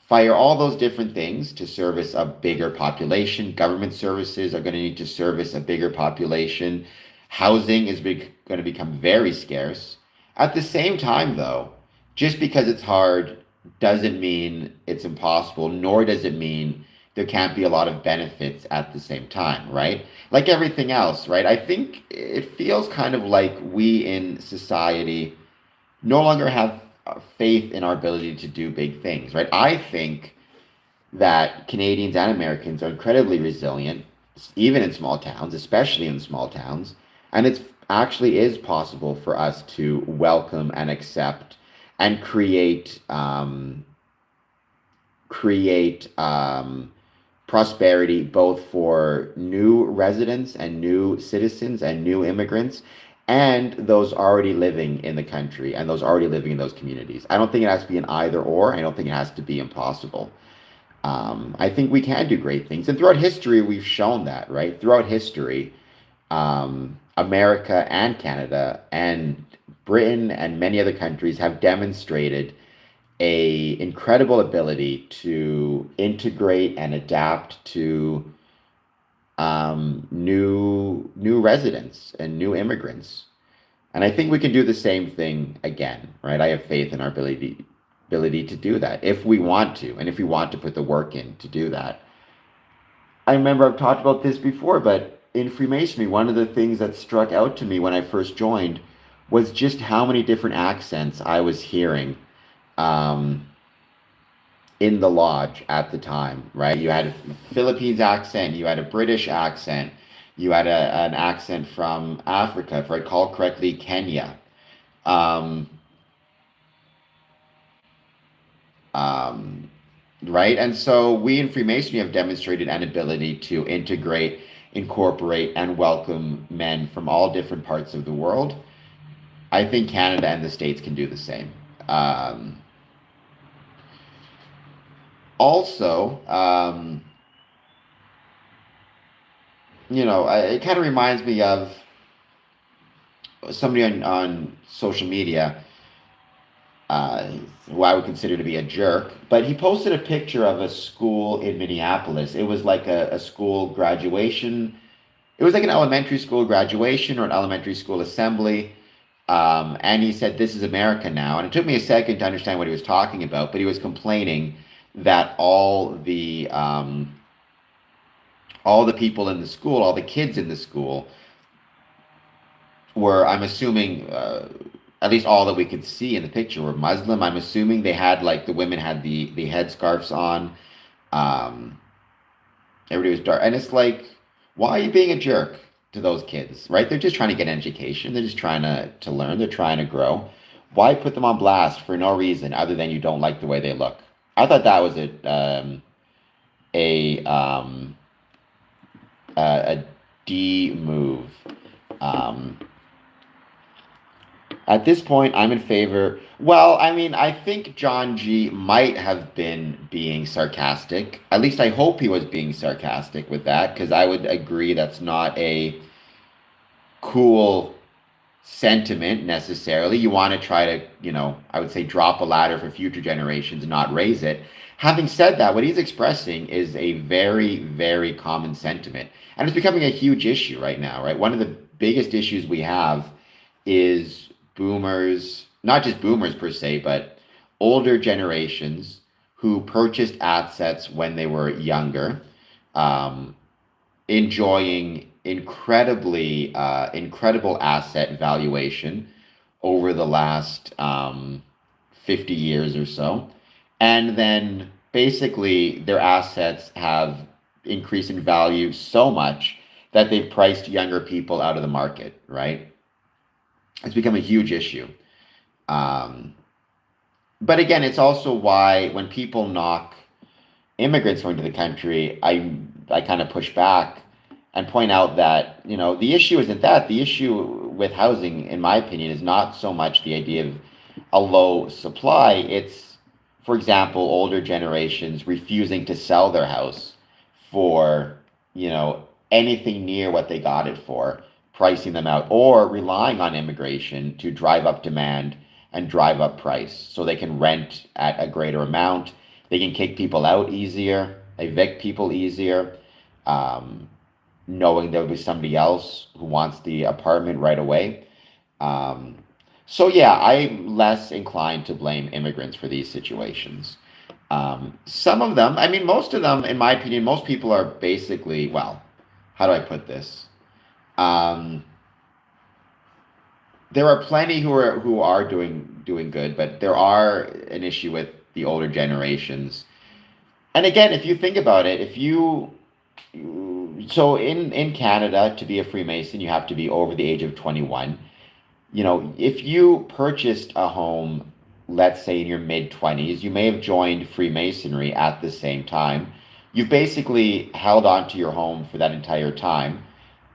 fire, all those different things to service a bigger population. Government services are going to need to service a bigger population. Housing is going to become very scarce. At the same time, though, just because it's hard doesn't mean it's impossible, nor does it mean there can't be a lot of benefits at the same time, right? Like everything else, right? I think it feels kind of like we in society no longer have faith in our ability to do big things, right? I think that Canadians and Americans are incredibly resilient, even in small towns, especially in small towns, and it's actually is possible for us to welcome and accept and create prosperity both for new residents and new citizens and new immigrants and those already living in the country and those already living in those communities. I don't think it has to be an either or. I don't think it has to be impossible. I think we can do great things. And throughout history, we've shown that, right? Throughout history, America and Canada and Britain and many other countries have demonstrated a incredible ability to integrate and adapt to new residents and new immigrants. And I think we can do the same thing again, right? I have faith in our ability to do that if we want to, and if we want to put the work in to do that. I remember I've talked about this before, but in Freemasonry, one of the things that struck out to me when I first joined was just how many different accents I was hearing um, in the lodge at the time, right? You had a Philippines accent, you had a British accent, you had an accent from Africa, if I recall correctly, Kenya. Um, um, right? And so we in Freemasonry have demonstrated an ability to integrate, incorporate, and welcome men from all different parts of the world. I think Canada and the States can do the same. Um, also, it kind of reminds me of somebody on social media uh, who I would consider to be a jerk, but he posted a picture of a school in Minneapolis. It was like a school graduation. It was like an elementary school graduation or an elementary school assembly. And he said, "This is America now." And it took me a second to understand what he was talking about, but he was complaining that all the people in the school, all the kids in the school, were, I'm assuming, at least all that we could see in the picture, were Muslim. I'm assuming they had like the women had the headscarves on. Um, Everybody was dark, and it's like, why are you being a jerk to those kids, right? They're just trying to get an education. They're just trying to learn. They're trying to grow. Why put them on blast for no reason other than you don't like the way they look? I thought that was a um, a D move. Um, At this point, I'm in favor. Well, I mean, I think John G might have been being sarcastic. At least I hope he was being sarcastic with that, because I would agree that's not a cool sentiment necessarily. You want to try to, I would say drop a ladder for future generations, not raise it. Having said that, what he's expressing is a very, very common sentiment. And it's becoming a huge issue right now, right? One of the biggest issues we have is boomers, not just boomers per se, but older generations who purchased assets when they were younger, um, enjoying incredible asset valuation over the last 50 years or so. And then basically their assets have increased in value so much that they've priced younger people out of the market, right? It's become a huge issue. Um, but again, it's also why when people knock immigrants coming to the country, I kind of push back and point out that the issue isn't that. The issue with housing, in my opinion, is not so much the idea of a low supply. It's, for example, older generations refusing to sell their house for anything near what they got it for, pricing them out, or relying on immigration to drive up demand and drive up price so they can rent at a greater amount. They can kick people out easier, evict people easier, um, knowing there'll be somebody else who wants the apartment right away. Um, so yeah, I'm less inclined to blame immigrants for these situations. Some of them, I mean, most of them, in my opinion, most people are basically, well, how do I put this? Um, there are plenty who are doing good, but there are an issue with the older generations. And again, if you think about it, if you so in Canada, to be a Freemason, you have to be over the age of 21. If you purchased a home, let's say in your mid 20s, you may have joined Freemasonry at the same time. You've basically held on to your home for that entire time.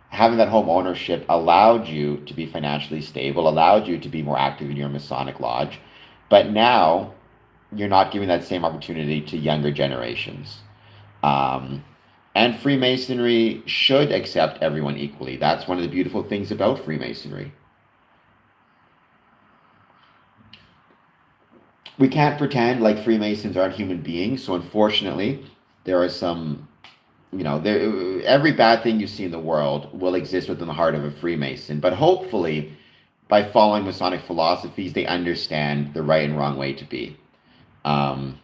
Having that home ownership allowed you to be financially stable, allowed you to be more active in your Masonic lodge. But now you're not giving that same opportunity to younger generations. Um, and Freemasonry should accept everyone equally. That's one of the beautiful things about Freemasonry. We can't pretend like Freemasons aren't human beings. So unfortunately, there are some, every bad thing you see in the world will exist within the heart of a Freemason. But hopefully, by following Masonic philosophies, they understand the right and wrong way to be. Well,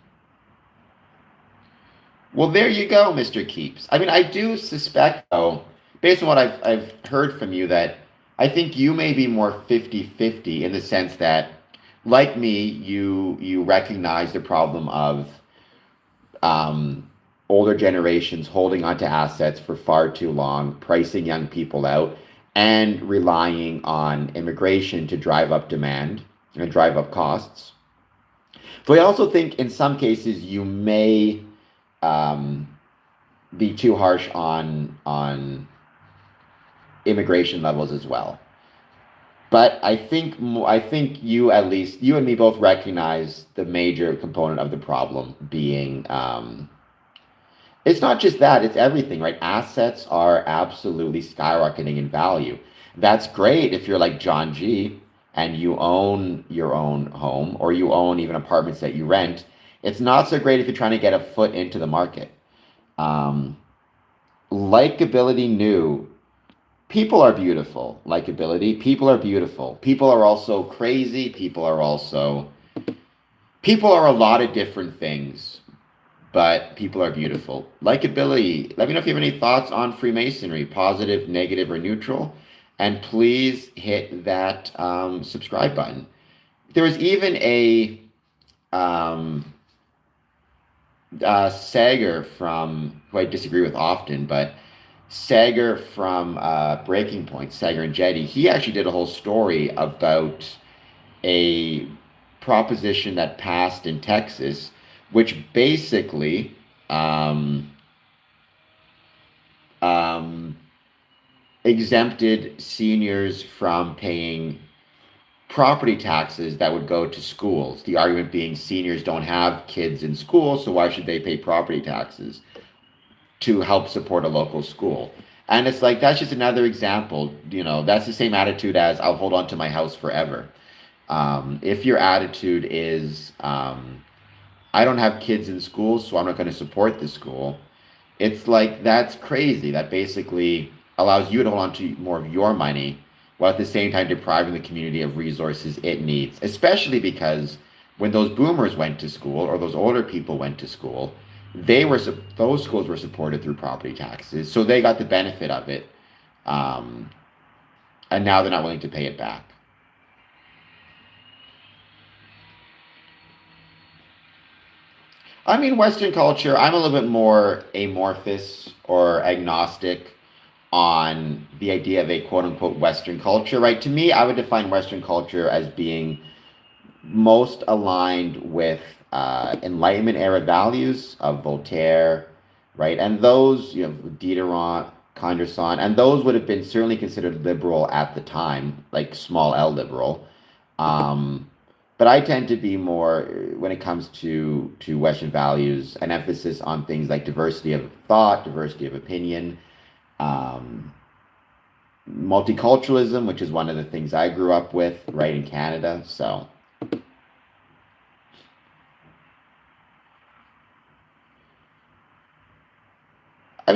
there you go, Mr. Keeps. I mean, I do suspect, though, based on what I've heard from you, that I think you may be more 50-50 in the sense that, like me, you recognize the problem of older generations holding onto assets for far too long, pricing young people out, and relying on immigration to drive up demand and drive up costs. So I also think in some cases you may be too harsh on immigration levels as well. But I think you, at least you and me, both recognize the major component of the problem being it's not just that, it's everything, right? Assets are absolutely skyrocketing in value. That's great if you're like John G and you own your own home or you own even apartments that you rent. It's not so great if you're trying to get a foot into the market. Likability new. People are beautiful. Likability. People are beautiful. People are also crazy. People are a lot of different things, but people are beautiful. Likability. Let me know if you have any thoughts on Freemasonry, positive, negative, or neutral. And please hit that subscribe button. There was even a Sager from, who I disagree with often, but Sager from Breaking Point, Sager and Jetty, he actually did a whole story about a proposition that passed in Texas, which basically exempted seniors from paying property taxes that would go to schools. The argument being seniors don't have kids in school, so why should they pay property taxes to help support a local school? And it's like, that's just another example. That's the same attitude as I'll hold on to my house forever. If your attitude is, I don't have kids in school, so I'm not going to support the school, it's like, that's crazy. That basically allows you to hold on to more of your money while at the same time depriving the community of resources it needs, especially because when those boomers went to school or those older people went to school, those schools were supported through property taxes, so they got the benefit of it, and now they're not willing to pay it back. I mean, Western culture, I'm a little bit more amorphous or agnostic on the idea of a quote unquote Western culture, right? To me, I would define Western culture as being most aligned with Enlightenment era values of Voltaire, right? And those, Diderot, Condorcet, and those would have been certainly considered liberal at the time, like small L liberal. But I tend to be more, when it comes to Western values, an emphasis on things like diversity of thought, diversity of opinion, multiculturalism, which is one of the things I grew up with, right, in Canada. So I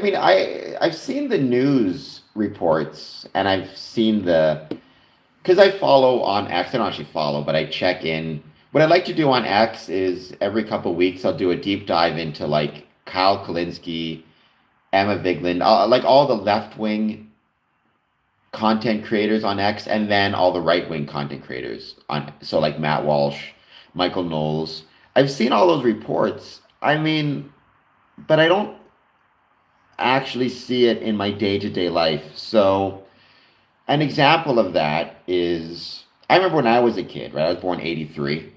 mean, I've seen the news reports and I've seen because I follow on X. I don't actually follow, but I check in. What I like to do on X is every couple of weeks I'll do a deep dive into like Kyle Kalinske, Emma Vigeland, like all the left-wing content creators on X, and then all the right-wing content creators so like Matt Walsh, Michael Knowles. I've seen all those reports. I mean, but I don't actually see it in my day-to-day life. So an example of that is, I remember when I was a kid, right? I was born 83.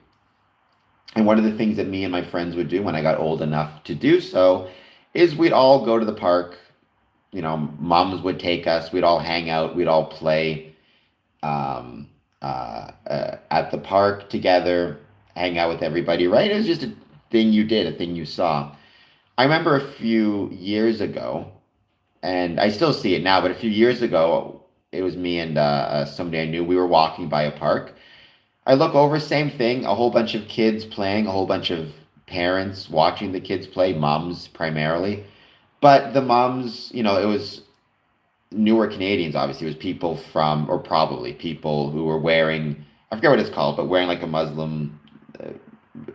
And one of the things that me and my friends would do when I got old enough to do so is we'd all go to the park. Moms would take us. We'd all hang out. We'd all play at the park together, hang out with everybody, right? It was just a thing you did, a thing you saw. I remember a few years ago, and I still see it now, but a few years ago, it was me and somebody I knew. We were walking by a park. I look over, same thing, a whole bunch of kids playing, a whole bunch of parents watching the kids play, moms primarily. But the moms, it was newer Canadians, obviously. It was people from, or probably people who were wearing, I forget what it's called, but wearing like a Muslim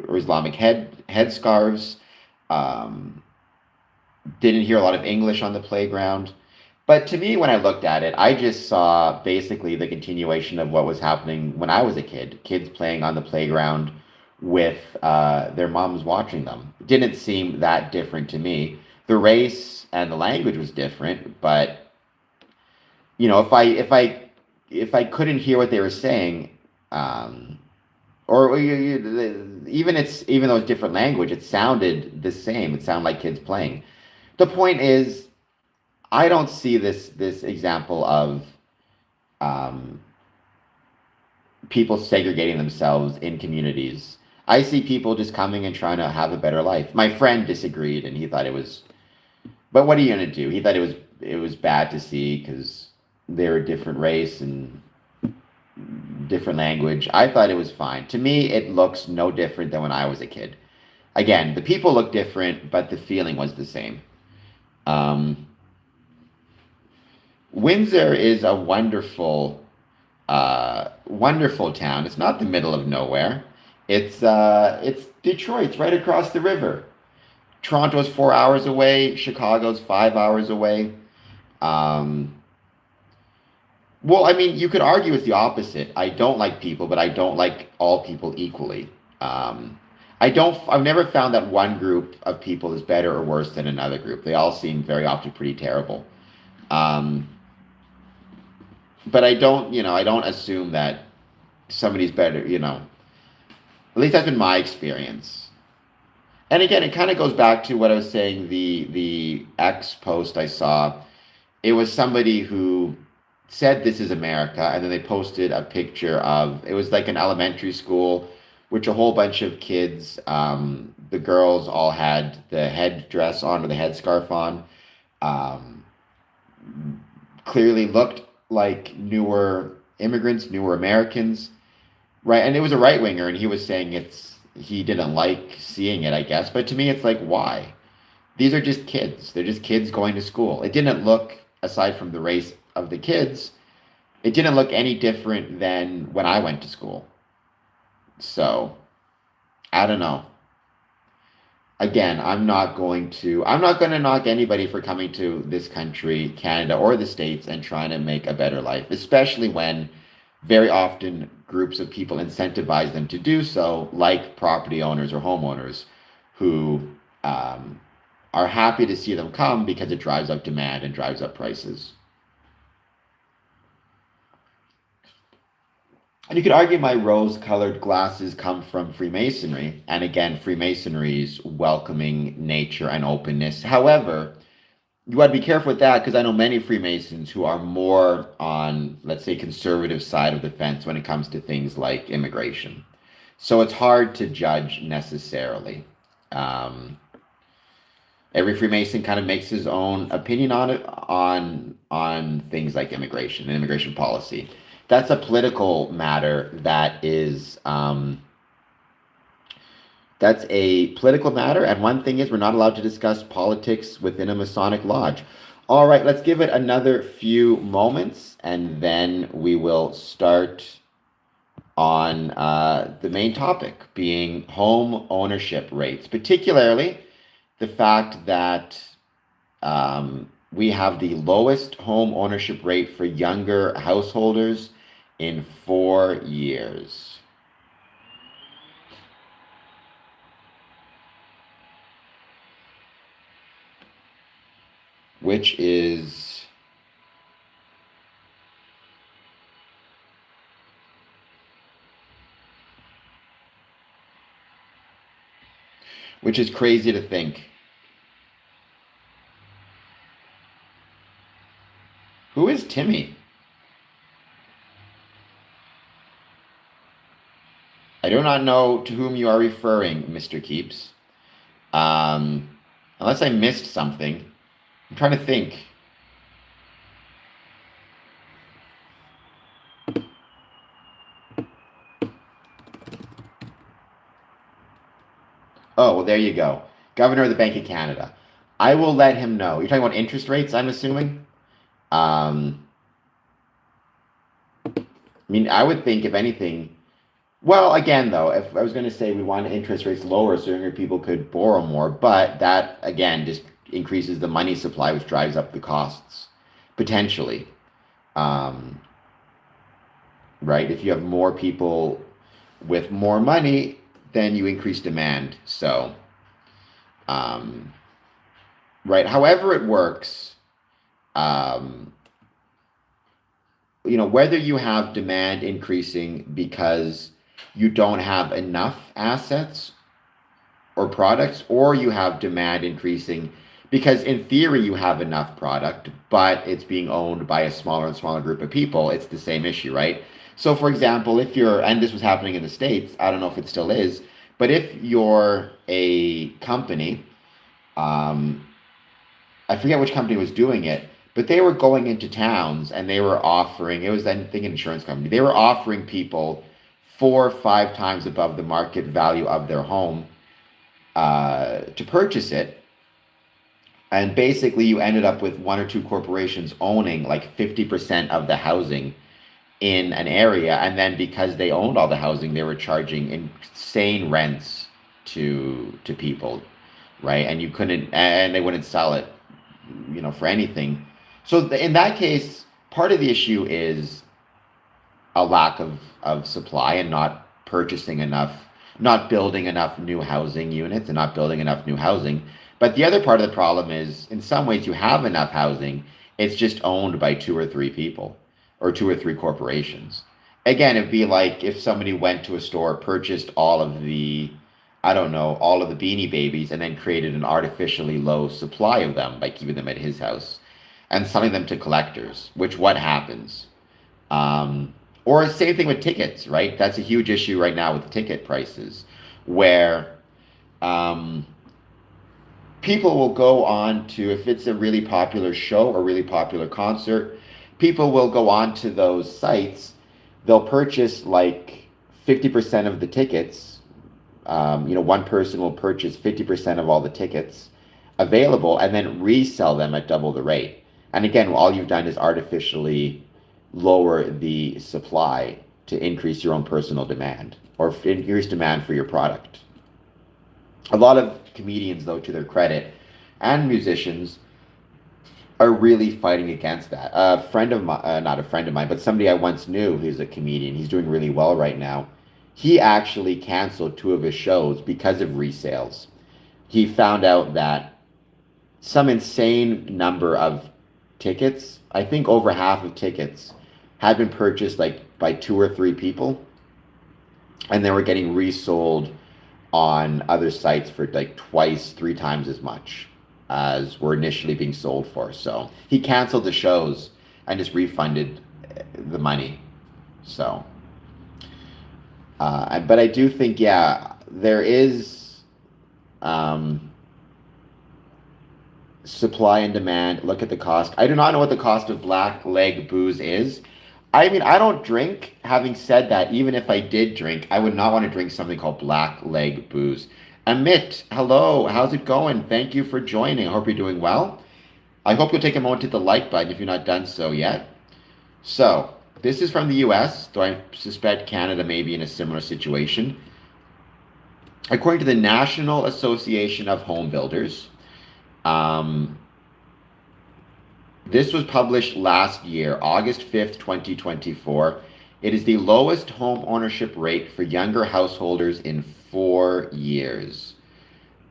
or Islamic headscarves. Um, didn't hear a lot of English on the playground. But to me, when I looked at it, I just saw basically the continuation of what was happening when I was a kid. Kids playing on the playground with their moms watching them. It didn't seem that different to me. The race and the language was different, but if I couldn't hear what they were saying, um, or even though it's different language, it sounded the same. It sounded like kids playing. The point is, I don't see this example of um, people segregating themselves in communities. I see people just coming and trying to have a better life. My friend disagreed, and he thought it was. But what are you gonna do? He thought it was bad to see because they're a different race and different language. I thought it was fine. To me, it looks no different than when I was a kid. Again, the people look different, but the feeling was the same. Um, Windsor is a wonderful town. It's not the middle of nowhere. It's Detroit. It's right across the river. Toronto's 4 hours away. Chicago's 5 hours away. Um, well, I mean, you could argue it's the opposite. I don't like people, but I don't like all people equally. Um, I've never found that one group of people is better or worse than another group. They all seem very often pretty terrible. Um, but I don't assume that somebody's better. At least that's been my experience. And again, it kind of goes back to what I was saying, the X post I saw. It was somebody who said this is America, and then they posted a picture of it was like an elementary school, which a whole bunch of kids, the girls all had the headdress on or the headscarf on. Um, Clearly looked like newer immigrants, newer Americans, right? And it was a right winger, and he was saying he didn't like seeing it, I guess. But to me, it's like, why? These are just kids. They're just kids going to school. It didn't look, aside from the race of the kids, it didn't look any different than when I went to school. So I don't know. Again, I'm not going to knock anybody for coming to this country, Canada or the States, and trying to make a better life, especially when very often groups of people incentivize them to do so, like property owners or homeowners who um, are happy to see them come because it drives up demand and drives up prices. And you could argue my rose-colored glasses come from Freemasonry, and again, Freemasonry's welcoming nature and openness. However, you got to be careful with that because I know many Freemasons who are more on, let's say, conservative side of the fence when it comes to things like immigration. So it's hard to judge necessarily. Um, every Freemason kind of makes his own opinion on it, on things like immigration and immigration policy. That's a political matter that's a political matter, and one thing is we're not allowed to discuss politics within a Masonic lodge. All right, let's give it another few moments, and then we will start on the main topic, being home ownership rates, particularly the fact that we have the lowest home ownership rate for younger householders in 4 years. Which is crazy to think. Who is Timmy? I do not know to whom you are referring, Mr. Keeps. Um, Unless I missed something. I'm trying to think. Oh, well, there you go. Governor of the Bank of Canada. I will let him know. You're talking about interest rates, I'm assuming? Um, I mean, I would think if anything, well, again, though, if I was going to say we want interest rates lower so younger people could borrow more, but that again just increases the money supply, which drives up the costs potentially. Um, right? If you have more people with more money, then you increase demand. So, um, right. However it works, um, whether you have demand increasing because you don't have enough assets or products, or you have demand increasing because in theory you have enough product, but it's being owned by a smaller and smaller group of people, it's the same issue, right? So, for example, if you're, and this was happening in the States, I don't know if it still is, but if you're a company, um, I forget which company was doing it, but they were going into towns and they were offering, it was, I think, an insurance company, they were offering people 4 or 5 times above the market value of their home to purchase it. And basically, you ended up with one or two corporations owning like 50% of the housing in an area. And then because they owned all the housing, they were charging insane rents to people, right? And you couldn't, and they wouldn't sell it, for anything. So in that case, part of the issue is a lack of supply and not purchasing enough, not building enough new housing units and not building enough new housing. But the other part of the problem is, in some ways, you have enough housing. It's just owned by 2 or 3 people or 2 or 3 corporations. Again, it'd be like if somebody went to a store, purchased all of the, I don't know, all of the Beanie Babies, and then created an artificially low supply of them by keeping them at his house and selling them to collectors, which what happens? Um, or same thing with tickets, right? That's a huge issue right now with ticket prices, where um, people will go on to, if it's a really popular show or really popular concert, people will go on to those sites. They'll purchase like 50% of the tickets. One person will purchase 50% of all the tickets available and then resell them at double the rate. And again, all you've done is artificially lower the supply to increase your own personal demand or increase demand for your product. A lot of comedians, though, to their credit, and musicians are really fighting against that. A friend of mine, not a friend of mine, but somebody I once knew who's a comedian, he's doing really well right now. He actually canceled 2 of his shows because of resales. He found out that some insane number of tickets, I think over half of tickets, had been purchased like by 2 or 3 people, and they were getting resold on other sites for like twice, 3 times as much as were initially being sold for. So he canceled the shows and just refunded the money. So, but I do think, yeah, there is supply and demand. Look at the cost. I do not know what the cost of black leg booze is. I mean, I don't drink. Having said that, even if I did drink, I would not want to drink something called black leg booze. Amit, hello. How's it going? Thank you for joining. I hope you're doing well. I hope you'll take a moment to hit the like button if you're not done so yet. So, this is from the US, though I suspect Canada may be in a similar situation. According to the National Association of Home Builders, this was published last year, August 5th, 2024. It is the lowest home ownership rate for younger householders in 4 years.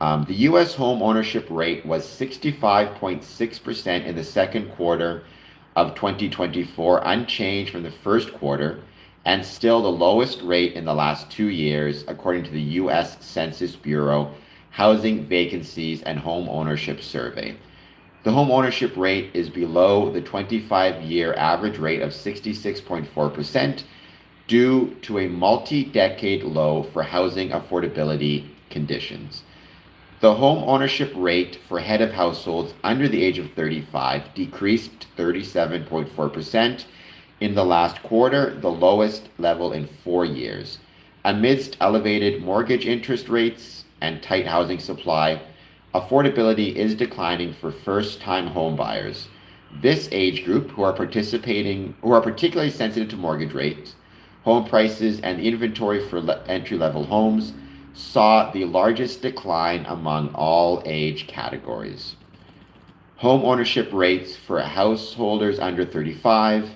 The U.S. home ownership rate was 65.6% in the second quarter of 2024, unchanged from the first quarter, and still the lowest rate in the last 2 years, according to the U.S. Census Bureau Housing Vacancies and Home Ownership Survey. The home ownership rate is below the 25-year average rate of 66.4% due to a multi-decade low for housing affordability conditions. The home ownership rate for head of households under the age of 35 decreased to 37.4% in the last quarter, the lowest level in 4 years. Amidst elevated mortgage interest rates and tight housing supply, affordability is declining for first-time home buyers. This age group, who are particularly sensitive to mortgage rates, home prices, and the inventory for entry-level homes, saw the largest decline among all age categories. Home ownership rates for householders under 35,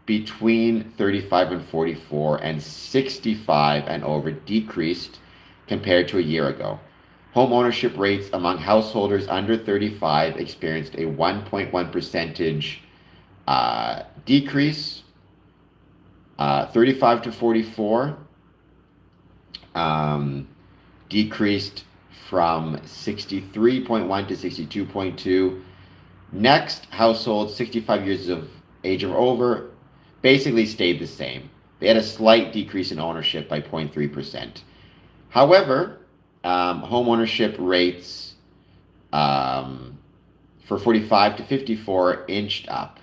between 35 and 44, and 65 and over decreased compared to a year ago. Home ownership rates among householders under 35 experienced a 1.1 percentage decrease. 35 to 44 decreased from 63.1 to 62.2. Next, households 65 years of age or over basically stayed the same. They had a slight decrease in ownership by 0.3%. However, home ownership rates for 45 to 54 inched up.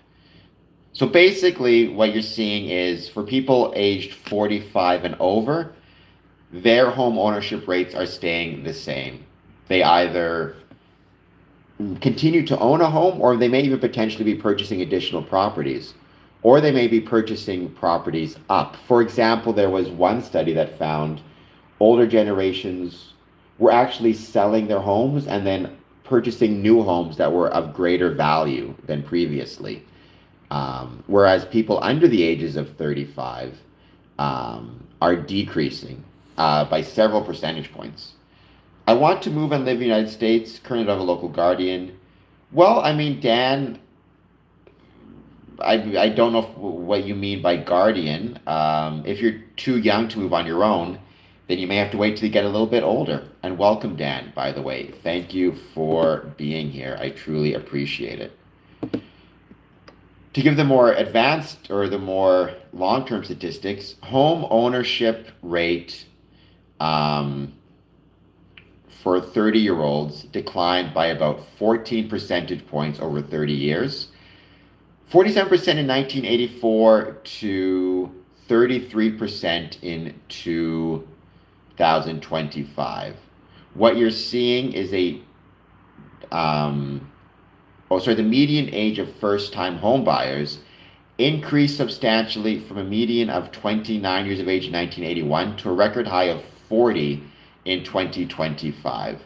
So basically what you're seeing is for people aged 45 and over, their home ownership rates are staying the same. They either continue to own a home, or they may even potentially be purchasing additional properties, or they may be purchasing properties up. For example, there was one study that found older generations were actually selling their homes and then purchasing new homes that were of greater value than previously. Whereas people under the ages of 35 are decreasing by several percentage points. I want to move and live in the United States. Currently have a local guardian. Well, I mean, Dan, I don't know what you mean by guardian. If you're too young to move on your own, then you may have to wait till you get a little bit older. And welcome, Dan, by the way. Thank you for being here. I truly appreciate it. To give the more advanced or the more long-term statistics, home ownership rate for 30-year-olds declined by about 14 percentage points over 30 years. 47% in 1984 to 33% in 2025. What you're seeing is the median age of first-time home buyers increased substantially from a median of 29 years of age in 1981 to a record high of 40 in 2025.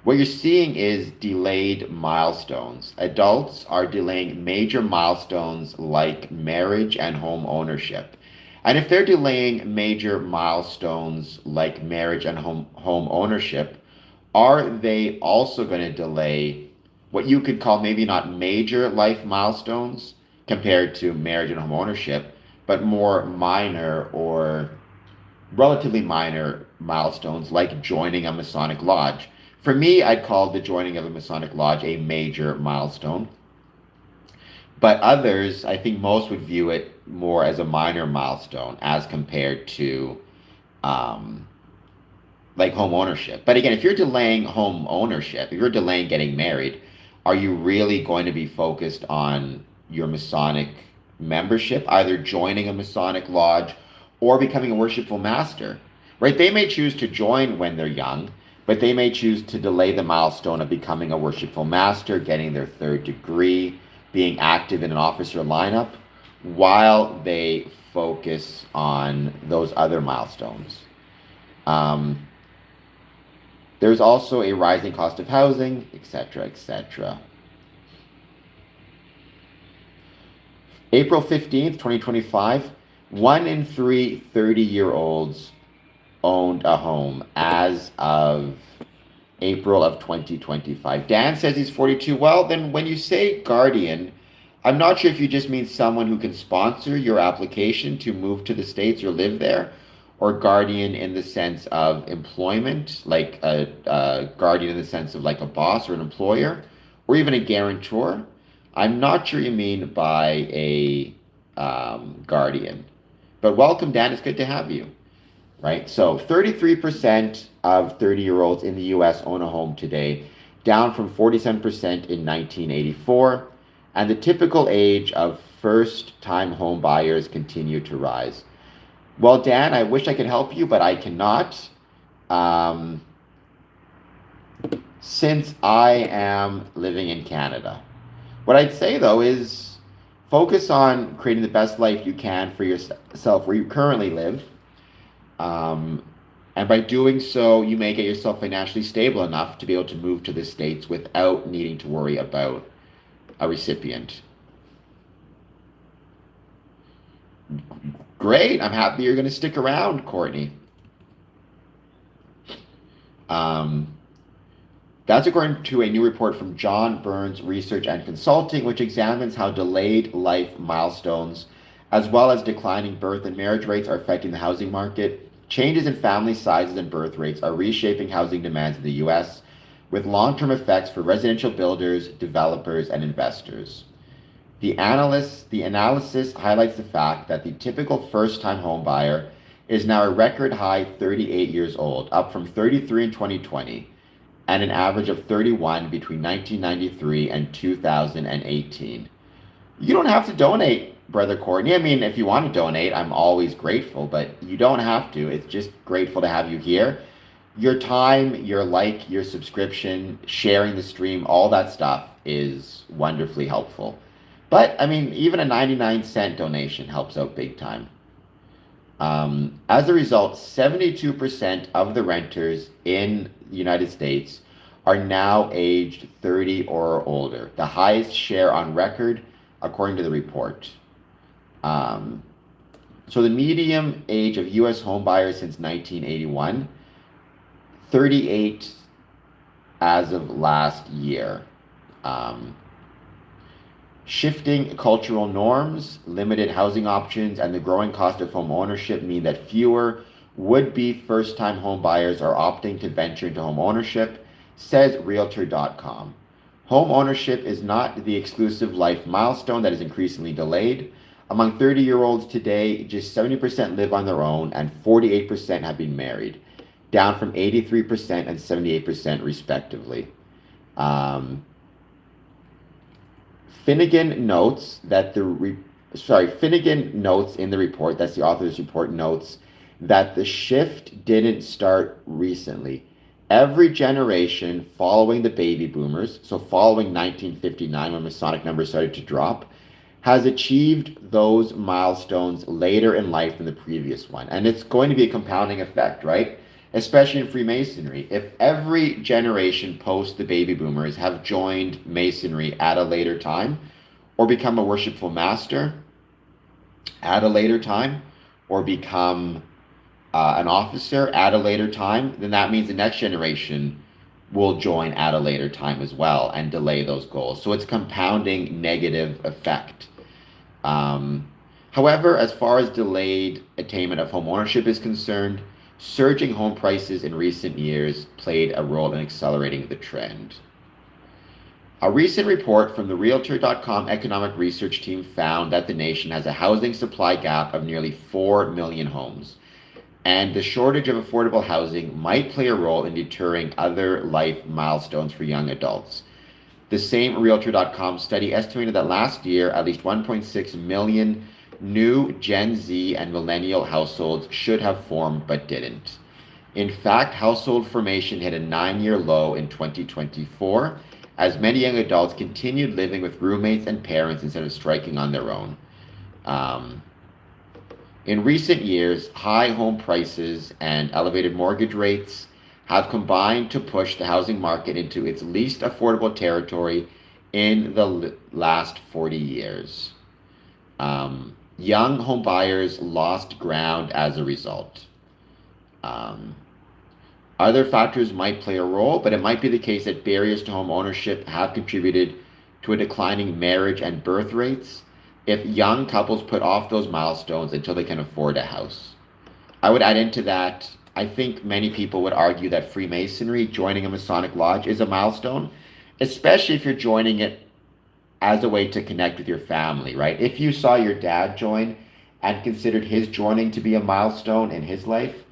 What you're seeing is delayed milestones. Adults are delaying major milestones like marriage and home ownership. And if they're delaying major milestones like marriage and home ownership, are they also going to delay what you could call maybe not major life milestones compared to marriage and home ownership, but more minor or relatively minor milestones like joining a Masonic lodge? For me, I'd call the joining of a Masonic lodge a major milestone. But others, I think most would view it more as a minor milestone as compared to like home ownership. But again, if you're delaying home ownership, if you're delaying getting married, are you really going to be focused on your Masonic membership, either joining a Masonic lodge or becoming a worshipful master, right? They may choose to join when they're young, but they may choose to delay the milestone of becoming a worshipful master, getting their third degree, being active in an officer lineup, while they focus on those other milestones. There's also a rising cost of housing, etc., etc. April 15th, 2025, 1 in 3 30-year-olds owned a home as of April of 2025. Dan says he's 42. Well, then when you say guardian, I'm not sure if you just mean someone who can sponsor your application to move to the States or live there, or guardian in the sense of employment, like a guardian in the sense of like a boss or an employer, or even a guarantor. I'm not sure you mean by a guardian. But welcome, Dan. It's good to have you. Right? So 33% of 30-year-olds in the U.S. own a home today, down from 47% in 1984. And the typical age of first-time home buyers continue to rise. Well, Dan, I wish I could help you, but I cannot. Since I am living in Canada. What I'd say though is focus on creating the best life you can for yourself where you currently live. Um, and by doing so, you may get yourself financially stable enough to be able to move to the States without needing to worry about a recipient. Great. I'm happy you're going to stick around, Courtney. Um, That's according to a new report from John Burns Research and Consulting, which examines how delayed life milestones, as well as declining birth and marriage rates, are affecting the housing market. Changes in family sizes and birth rates are reshaping housing demands in the U.S., with long-term effects for residential builders, developers, and investors. The analysis highlights the fact that the typical first-time home buyer is now a record high 38 years old, up from 33 in 2020, and an average of 31 between 1993 and 2018. You don't have to donate, Brother Courtney. I mean, if you want to donate, I'm always grateful, but you don't have to. It's just grateful to have you here. Your time, your like, your subscription, sharing the stream, all that stuff is wonderfully helpful. But, I mean, even a 99-cent donation helps out big time. As a result, 72% of the renters in the United States are now aged 30 or older, the highest share on record, according to the report. So the median age of U.S. home buyers since 1981, 38 as of last year. Shifting cultural norms, limited housing options, and the growing cost of home ownership mean that fewer would-be first-time home buyers are opting to venture into home ownership, says Realtor.com. Home ownership is not the exclusive life milestone that is increasingly delayed. Among 30-year-olds today, just 70% live on their own and 48% have been married, down from 83% and 78% respectively. Finnegan notes that Finnegan notes in the report, that's the author's report, notes that the shift didn't start recently. Every generation following the baby boomers, so following 1959 when Masonic numbers started to drop, has achieved those milestones later in life than the previous one. And it's going to be a compounding effect, right? Especially in Freemasonry. If every generation post the baby boomers have joined Masonry at a later time, or become a worshipful master at a later time, or become an officer at a later time, then that means the next generation will join at a later time as well and delay those goals. So it's a compounding negative effect. However, as far as delayed attainment of home ownership is concerned, surging home prices in recent years played a role in accelerating the trend. A recent report from the Realtor.com economic research team found that the nation has a housing supply gap of nearly 4 million homes, and the shortage of affordable housing might play a role in deterring other life milestones for young adults. The same Realtor.com study estimated that last year, at least 1.6 million new Gen Z and millennial households should have formed but didn't. In fact, household formation hit a 9-year low in 2024, as many young adults continued living with roommates and parents instead of striking on their own. In recent years, high home prices and elevated mortgage rates have combined to push the housing market into its least affordable territory in the last 40 years. Young home buyers lost ground as a result. Other factors might play a role, but it might be the case that barriers to home ownership have contributed to a declining marriage and birth rates if young couples put off those milestones until they can afford a house. I would add into that, I think many people would argue that Freemasonry, joining a Masonic lodge, is a milestone, especially if you're joining it as a way to connect with your family, right? If you saw your dad join and considered his joining to be a milestone in his life,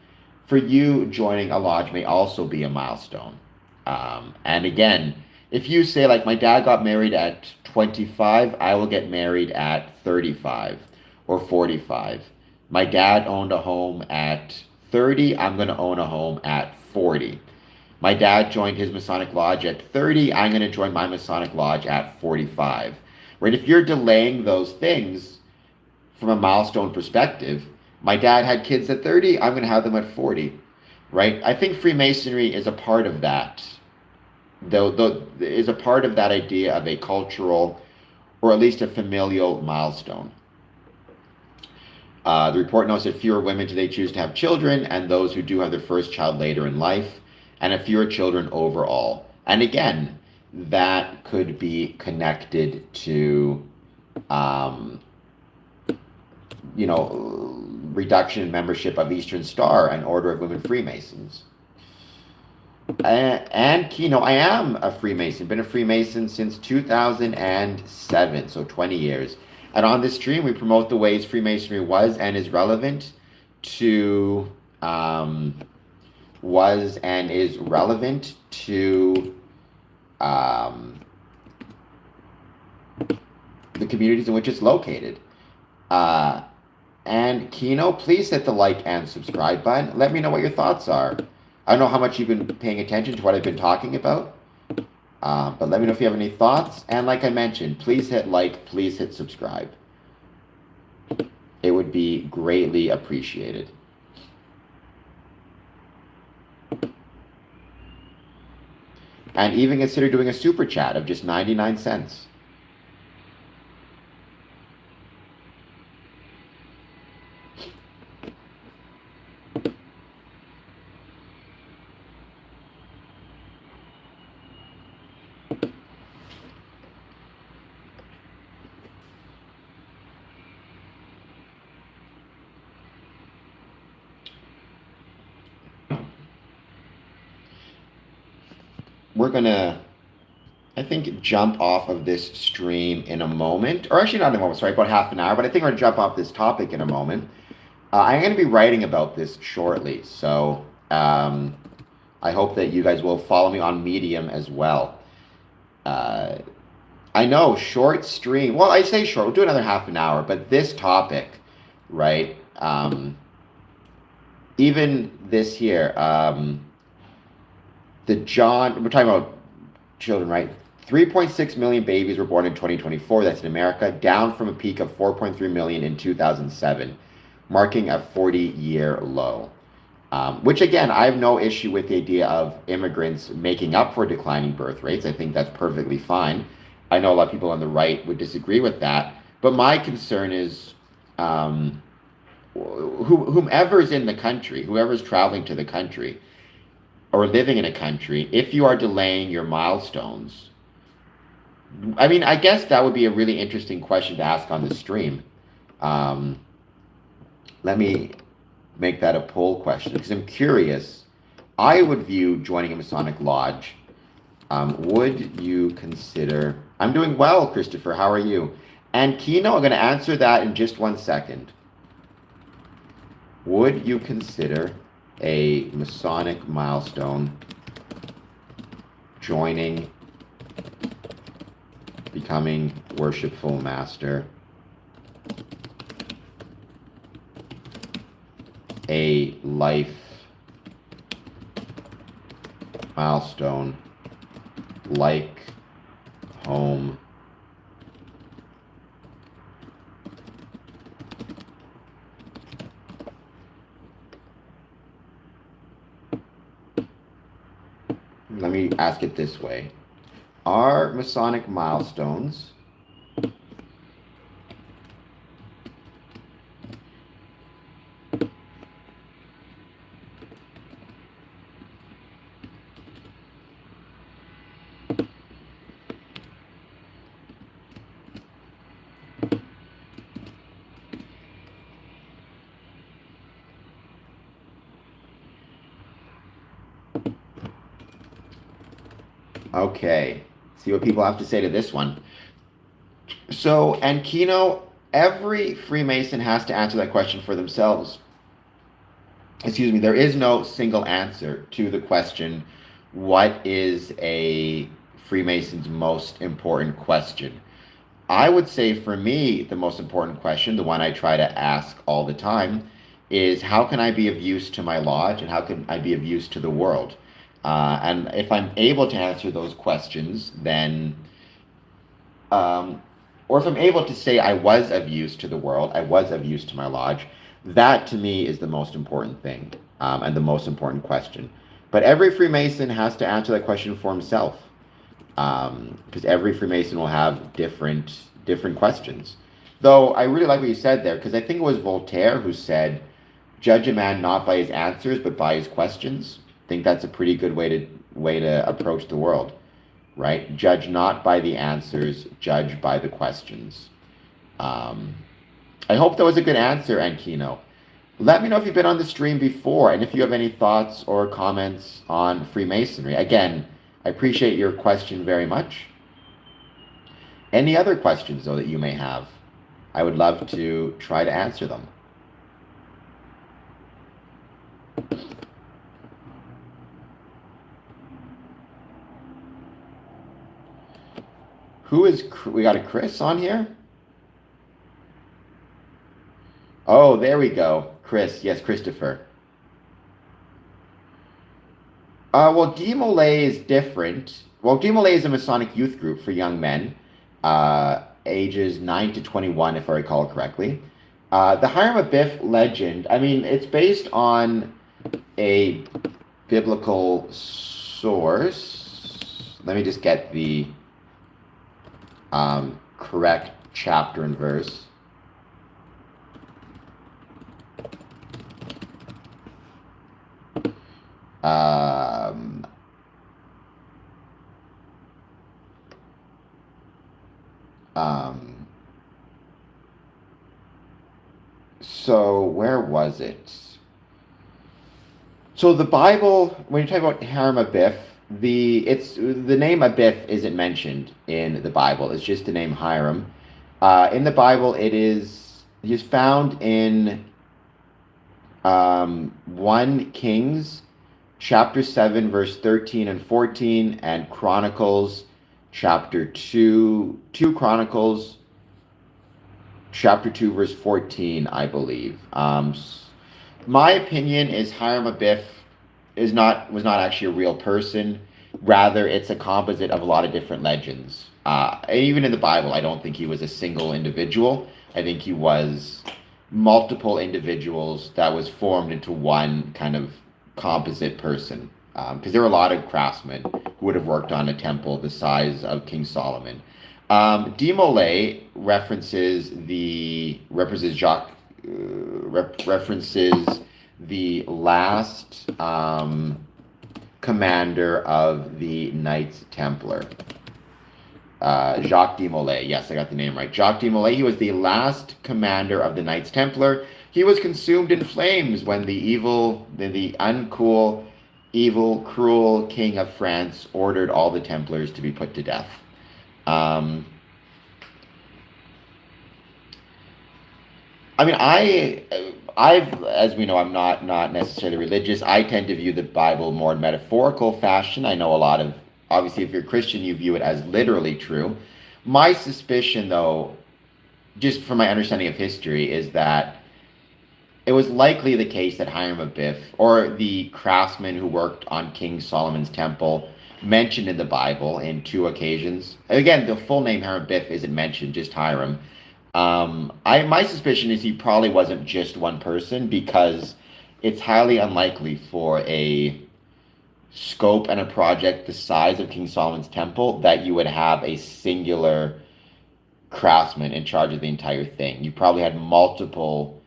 for you, joining a lodge may also be a milestone. And again, if you say, like, my dad got married at 25, I will get married at 35 or 45. My dad owned a home at 30, I'm going to own a home at 40. My dad joined his Masonic Lodge at 30. I'm going to join my Masonic Lodge at 45. Right? If you're delaying those things from a milestone perspective, my dad had kids at 30. I'm going to have them at 40. Right? I think Freemasonry is a part of that. Though is a part of that idea of a cultural or at least a familial milestone. The report notes that fewer women today choose to have children, and those who do have their first child later in life, and fewer children overall. And again, that could be connected to, reduction in membership of Eastern Star and Order of Women Freemasons. And Kino, I am a Freemason, been a Freemason since 2007, so 20 years. And on this stream, we promote the ways Freemasonry was and is relevant to, the communities in which it's located. And Kino, please hit the like and subscribe button. Let me know what your thoughts are. I don't know how much you've been paying attention to what I've been talking about, but let me know if you have any thoughts. And like I mentioned, please hit like, please hit subscribe. It would be greatly appreciated. And even consider doing a super chat of just 99 cents. We're going to, I think, jump off of this stream in a moment. Or actually not in a moment, sorry, about half an hour. But I think we're going to jump off this topic in a moment. I'm going to be writing about this shortly. So I hope that you guys will follow me on Medium as well. I know, short stream. Well, I say short. We'll do another half an hour. But this topic, right, even this here, we're talking about children, right? 3.6 million babies were born in 2024. That's in America, down from a peak of 4.3 million in 2007, marking a 40-year low. Which, again, I have no issue with the idea of immigrants making up for declining birth rates. I think that's perfectly fine. I know a lot of people on the right would disagree with that. But my concern is whomever's in the country, whoever's traveling to the country, or living in a country, if you are delaying your milestones, I mean, I guess that would be a really interesting question to ask on the stream. Let me make that a poll question, because I'm curious. I would view joining a Masonic Lodge. Would you consider... I'm doing well, Christopher. How are you? And Kino, I'm going to answer that in just 1 second. Would you consider a Masonic milestone joining, becoming worshipful master, a life milestone like home Let me ask it this way. Are Masonic milestones okay, see what people have to say to this one. So, and Kino, every Freemason has to answer that question for themselves. Excuse me, there is no single answer to the question, what is a Freemason's most important question? I would say for me, the most important question, the one I try to ask all the time, is how can I be of use to my lodge and how can I be of use to the world? And if I'm able to answer those questions, then, or if I'm able to say I was of use to the world, I was of use to my lodge, that to me is the most important thing, and the most important question. But every Freemason has to answer that question for himself, because every Freemason will have different questions. Though I really like what you said there, because I think it was Voltaire who said, "Judge a man not by his answers, but by his questions." I think that's a pretty good way to approach the world, right? Judge not by the answers, judge by the questions. Um, I hope that was a good answer, Ankino. Let me know if you've been on the stream before and if you have any thoughts or comments on Freemasonry. Again, I appreciate your question very much. Any other questions, though, that you may have, I would love to try to answer them. We got a Chris on here? Oh, there we go. Chris, yes, Christopher. Well, DMLA is different. Well, DMLA is a Masonic youth group for young men, ages 9 to 21, if I recall correctly. The Hiram Abiff legend, I mean, it's based on a biblical source. Let me just get the correct chapter and verse. So where was it? So the Bible, when you talk about Hiram Abiff, the name Abiff isn't mentioned in the Bible. It's just the name Hiram. In the Bible, he's found in 1 Kings chapter 7 verse 13 and 14, and Chronicles chapter 2 Chronicles chapter 2 verse 14, I believe. My opinion is Hiram Abiff was not actually a real person. Rather, it's a composite of a lot of different legends. Even in the Bible, I don't think he was a single individual. I think he was multiple individuals that was formed into one kind of composite person. Because there were a lot of craftsmen who would have worked on a temple the size of King Solomon. Demolay references the last commander of the Knights Templar. Jacques de Molay. Yes, I got the name right. Jacques de Molay. He was the last commander of the Knights Templar. He was consumed in flames when the uncool, evil, cruel king of France ordered all the Templars to be put to death. I mean, as we know, I'm not necessarily religious. I tend to view the Bible more in metaphorical fashion. I know a lot of, obviously, if you're a Christian, you view it as literally true. My suspicion, though, just from my understanding of history, is that it was likely the case that Hiram Abiff, or the craftsman who worked on King Solomon's temple, mentioned in the Bible in 2 occasions. Again, the full name Hiram Abiff isn't mentioned, just Hiram. My suspicion is he probably wasn't just one person, because it's highly unlikely for a scope and a project the size of King Solomon's temple that you would have a singular craftsman in charge of the entire thing. You probably had multiple,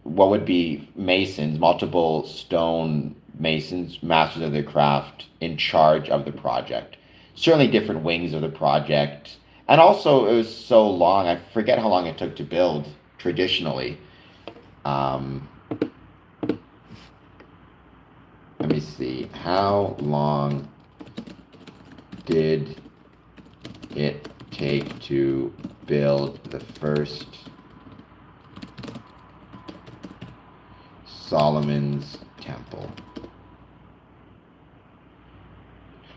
what would be masons, multiple stone masons, masters of their craft, in charge of the project. Certainly different wings of the project. And also, it was so long, I forget how long it took to build traditionally. Let me see. How long did it take to build the first Solomon's Temple?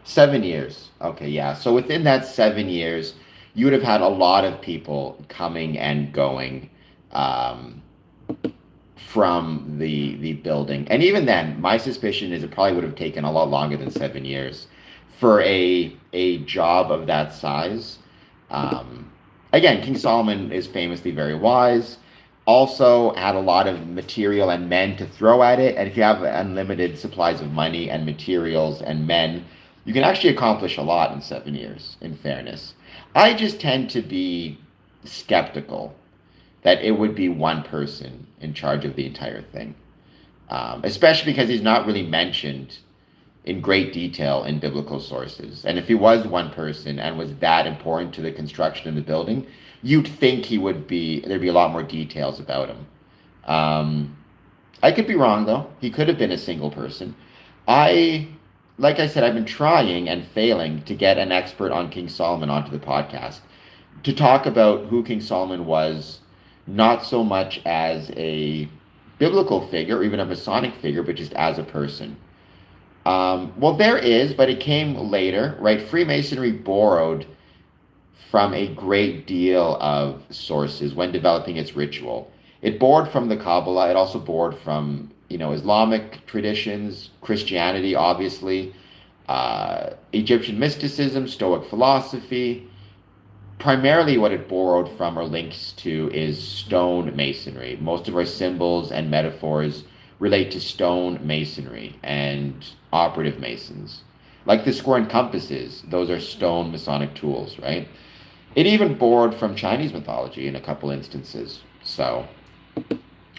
7 years. Okay, yeah. So within that 7 years, you would have had a lot of people coming and going. from the building. And even then, my suspicion is it probably would have taken a lot longer than 7 years for a job of that size. Again, King Solomon is famously very wise, also had a lot of material and men to throw at it. And if you have unlimited supplies of money and materials and men, you can actually accomplish a lot in 7 years, in fairness. I just tend to be skeptical that it would be one person in charge of the entire thing, especially because he's not really mentioned in great detail in biblical sources. And if he was one person and was that important to the construction of the building, you'd think there'd be a lot more details about him. I could be wrong though. He could have been a single person. Like I said, I've been trying and failing to get an expert on King Solomon onto the podcast to talk about who King Solomon was, not so much as a biblical figure or even a Masonic figure, but just as a person. Well, there is, but it came later, right? Freemasonry borrowed from a great deal of sources when developing its ritual. It borrowed from the Kabbalah. It also borrowed from, Islamic traditions, Christianity, obviously, Egyptian mysticism, Stoic philosophy. Primarily what it borrowed from or links to is stone masonry. Most of our symbols and metaphors relate to stone masonry and operative masons. Like the square and compasses, those are stone Masonic tools, right? It even borrowed from Chinese mythology in a couple instances. So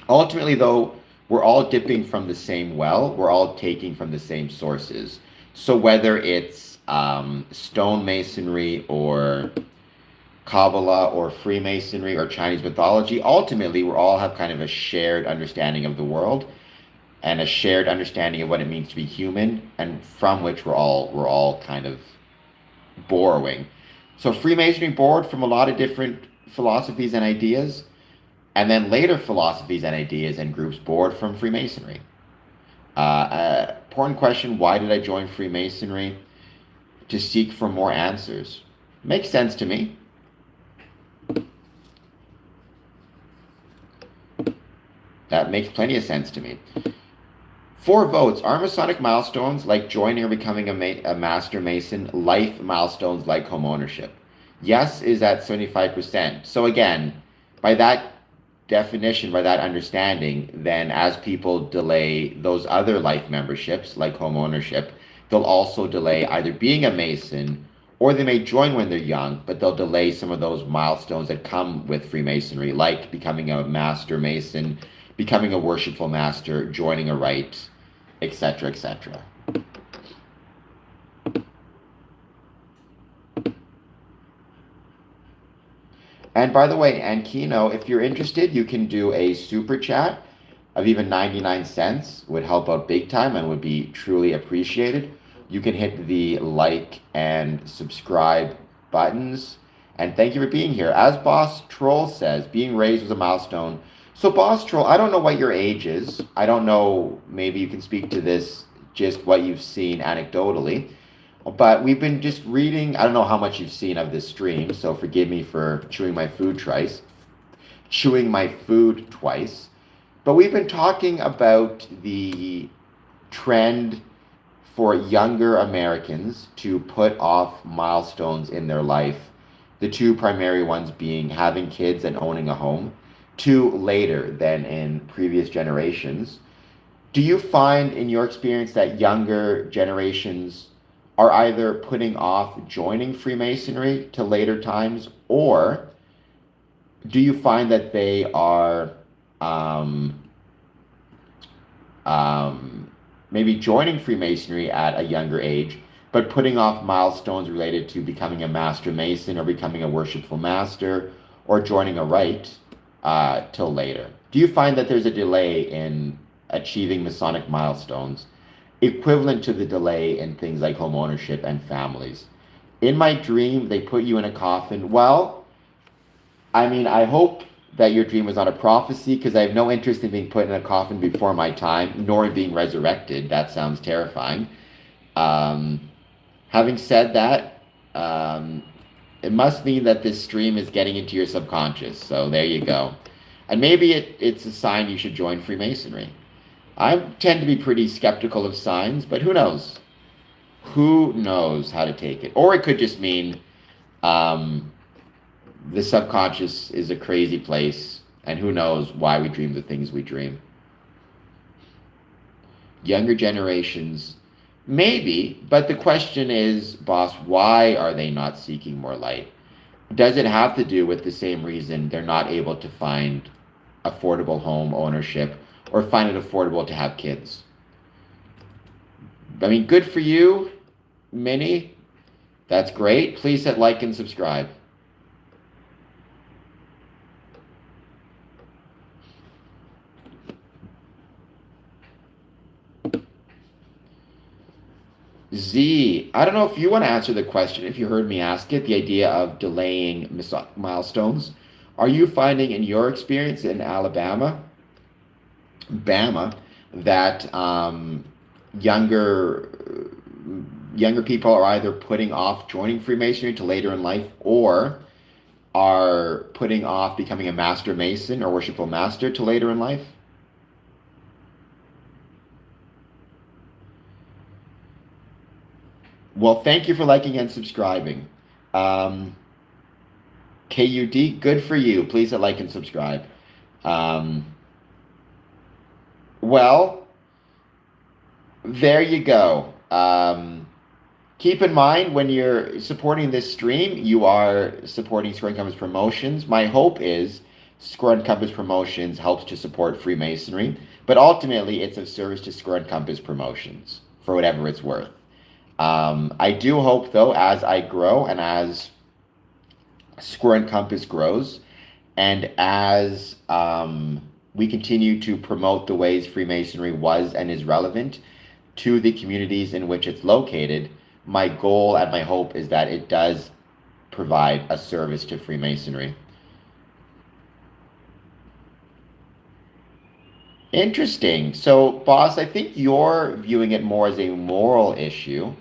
ultimately, though, we're all dipping from the same well. We're all taking from the same sources. So whether it's stone masonry or Kabbalah or Freemasonry or Chinese mythology, ultimately we all have kind of a shared understanding of the world and a shared understanding of what it means to be human, and from which we're all kind of borrowing. So Freemasonry borrowed from a lot of different philosophies and ideas, and then later philosophies and ideas and groups borrowed from Freemasonry. Important question, why did I join Freemasonry? To seek for more answers. Makes sense to me. That makes plenty of sense to me. 4 votes. Are Masonic milestones like joining or becoming a Master Mason life milestones like homeownership? Yes is at 75%. So again, by that definition, by that understanding, then as people delay those other life memberships like homeownership, they'll also delay either being a Mason, or they may join when they're young, but they'll delay some of those milestones that come with Freemasonry, like becoming a Master Mason, becoming a worshipful master, joining a rite, etc., etc. And by the way, and Kino, if you're interested, you can do a super chat of even 99 cents. Would help out big time and would be truly appreciated. You can hit the like and subscribe buttons. And thank you for being here. As Boss Troll says, being raised was a milestone. So Boss Troll, I don't know what your age is. I don't know, maybe you can speak to this, just what you've seen anecdotally. But we've been just reading, I don't know how much you've seen of this stream, so forgive me for chewing my food twice. But we've been talking about the trend for younger Americans to put off milestones in their life. The 2 primary ones being having kids and owning a home, to later than in previous generations. Do you find in your experience that younger generations are either putting off joining Freemasonry to later times, or do you find that they are maybe joining Freemasonry at a younger age, but putting off milestones related to becoming a Master Mason or becoming a worshipful master or joining a rite till later? Do you find that there's a delay in achieving Masonic milestones equivalent to the delay in things like homeownership and families? In my dream, they put you in a coffin. Well, I mean, I hope that your dream was not a prophecy, because I have no interest in being put in a coffin before my time, nor in being resurrected. That sounds terrifying. Having said that, it must mean that this stream is getting into your subconscious. So there you go. And maybe it's a sign you should join Freemasonry. I tend to be pretty skeptical of signs, but who knows? Who knows how to take it? Or it could just mean um, the subconscious is a crazy place, and who knows why we dream the things we dream. Younger generations, maybe, but the question is, boss, why are they not seeking more light? Does it have to do with the same reason they're not able to find affordable home ownership or find it affordable to have kids? I mean, good for you, Minnie. That's great. Please hit like and subscribe. Z, I don't know if you want to answer the question, if you heard me ask it, the idea of delaying milestones. Are you finding in your experience in Bama, that younger younger people are either putting off joining Freemasonry to later in life or are putting off becoming a master mason or worshipful master to later in life? Well, thank you for liking and subscribing. Um, KUD, good for you. Please hit like and subscribe. Um, well, there you go. Keep in mind when you're supporting this stream, you are supporting Square and Compass Promotions. My hope is Square and Compass Promotions helps to support Freemasonry, but ultimately it's of service to Square and Compass Promotions for whatever it's worth. I do hope, though, as I grow and as Square and Compass grows, and as we continue to promote the ways Freemasonry was and is relevant to the communities in which it's located, my goal and my hope is that it does provide a service to Freemasonry. Interesting. So, boss, I think you're viewing it more as a moral issue.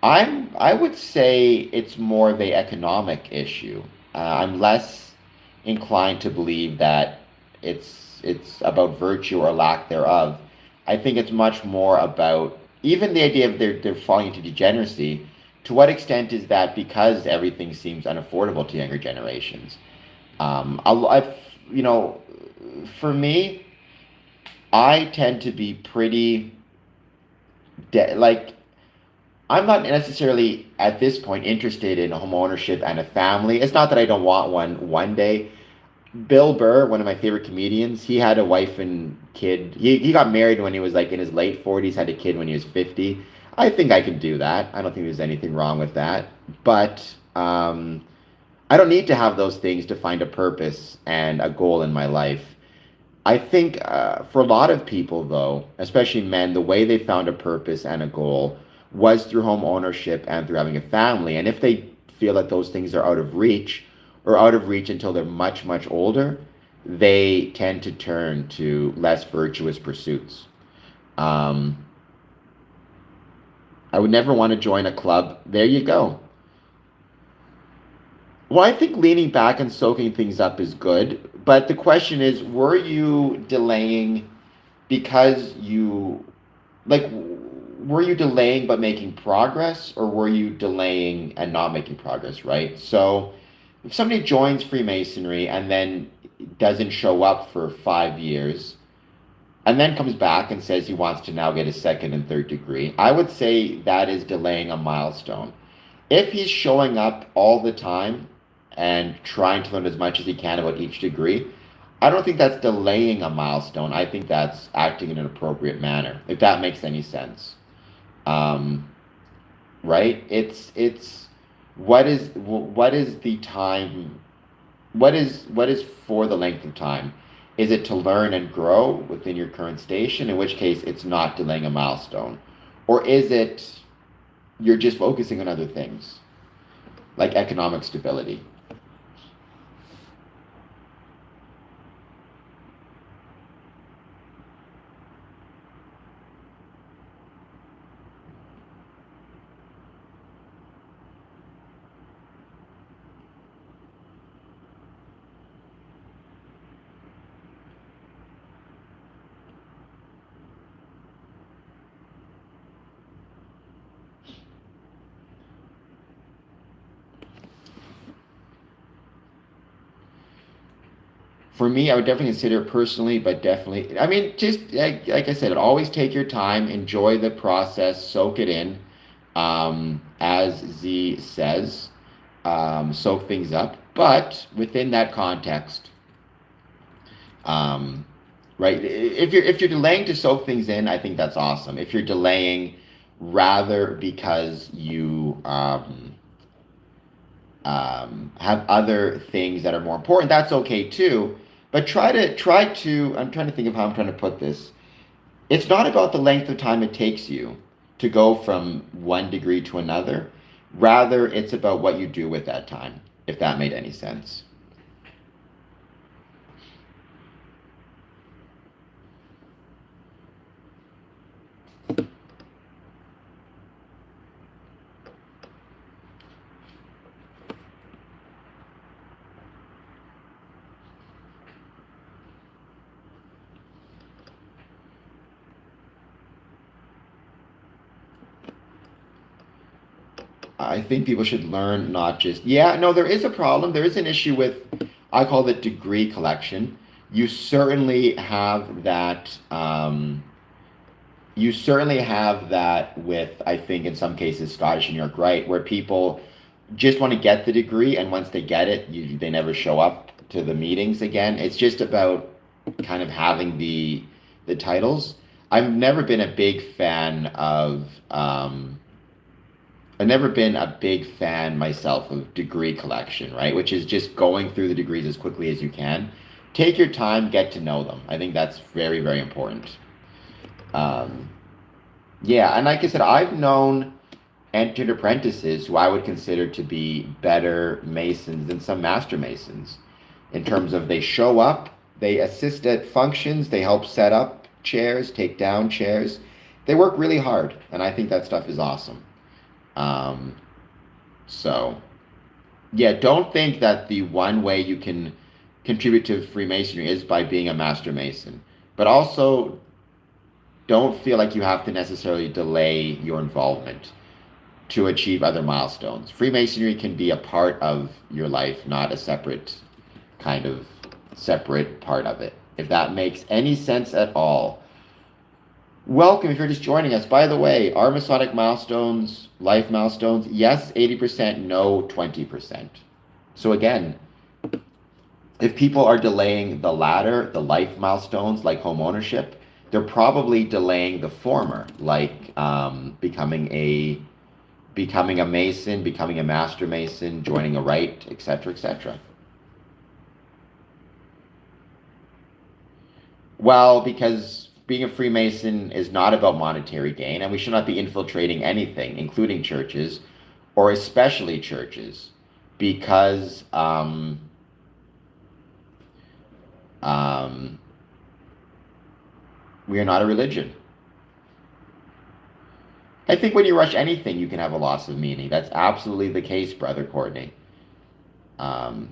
I would say it's more of a economic issue. I'm less inclined to believe that it's about virtue or lack thereof. I think it's much more about even the idea of they're falling into degeneracy. To what extent is that because everything seems unaffordable to younger generations? You know, for me, I tend to be pretty like I'm not necessarily at this point interested in home ownership and a family. It's not that I don't want one day. Bill Burr, one of my favorite comedians, he had a wife and kid. He got married when he was like in his late 40s, had a kid when he was 50. I think I can do that. I don't think there's anything wrong with that. But I don't need to have those things to find a purpose and a goal in my life. I think for a lot of people, though, especially men, the way they found a purpose and a goal was through home ownership and through having a family. And if they feel that those things are out of reach or out of reach until they're much, much older, they tend to turn to less virtuous pursuits. Um, I would never want to join a club. There you go. Well, I think leaning back and soaking things up is good. But the question is, were you delaying because like, were you delaying but making progress, or were you delaying and not making progress, right? So if somebody joins Freemasonry and then doesn't show up for 5 years and then comes back and says he wants to now get a second and third degree, I would say that is delaying a milestone. If he's showing up all the time and trying to learn as much as he can about each degree, I don't think that's delaying a milestone. I think that's acting in an appropriate manner, if that makes any sense. Um, right? It's what is the time? What is for the length of time? Is it to learn and grow within your current station? In which case, it's not delaying a milestone, or is it you're just focusing on other things like economic stability? For me, I would definitely consider it personally, but definitely, I mean, just like I said, always take your time, enjoy the process, soak it in. As Z says, soak things up. But within that context, um, right? If you're delaying to soak things in, I think that's awesome. If you're delaying rather because you have other things that are more important, that's okay too. But try to. I'm trying to think of how I'm trying to put this. It's not about the length of time it takes you to go from one degree to another. Rather, it's about what you do with that time, if that made any sense. I think people should learn not just, yeah, no, there is a problem. There is an issue with, I call it degree collection. You certainly have that. You certainly have that with, I think, in some cases, Scottish and New York, right, where people just want to get the degree, and once they get it, they never show up to the meetings again. It's just about kind of having the titles. I've never been a big fan of. I've never been a big fan myself of degree collection, right? Which is just going through the degrees as quickly as you can. Take your time, get to know them. I think that's very, very important. Um, yeah, and like I said, I've known entered apprentices who I would consider to be better masons than some master masons in terms of they show up, they assist at functions, they help set up chairs, take down chairs. They work really hard, and I think that stuff is awesome. Um, so, yeah, don't think that the one way you can contribute to Freemasonry is by being a master mason, but also don't feel like you have to necessarily delay your involvement to achieve other milestones. Freemasonry can be a part of your life, not a kind of separate part of it. If that makes any sense at all. Welcome if you're just joining us. By the way, are Masonic milestones life milestones? Yes, 80%, no, 20%. So again, if people are delaying the latter, the life milestones like home ownership, they're probably delaying the former, like becoming a mason, becoming a master mason, joining a rite, etc., etc. Well, because being a Freemason is not about monetary gain, and we should not be infiltrating anything, including churches, or especially churches, because we are not a religion. I think when you rush anything, you can have a loss of meaning. That's absolutely the case, Brother Courtney. Um,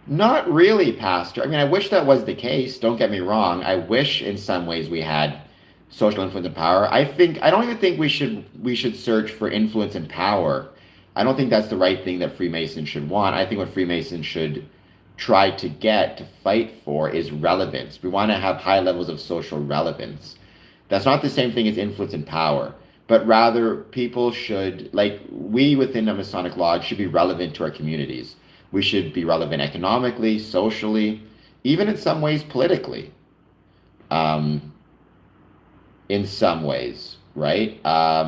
Not really, Pastor. I mean, I wish that was the case. Don't get me wrong. I wish in some ways we had social influence and power. I don't even think we should search for influence and power. I don't think that's the right thing that Freemasons should want. I think what Freemasons should try to get to fight for is relevance. We want to have high levels of social relevance. That's not the same thing as influence and power, but rather people should, like we within a Masonic Lodge, should be relevant to our communities. We should be relevant economically, socially, even in some ways politically. Um, in some ways, right?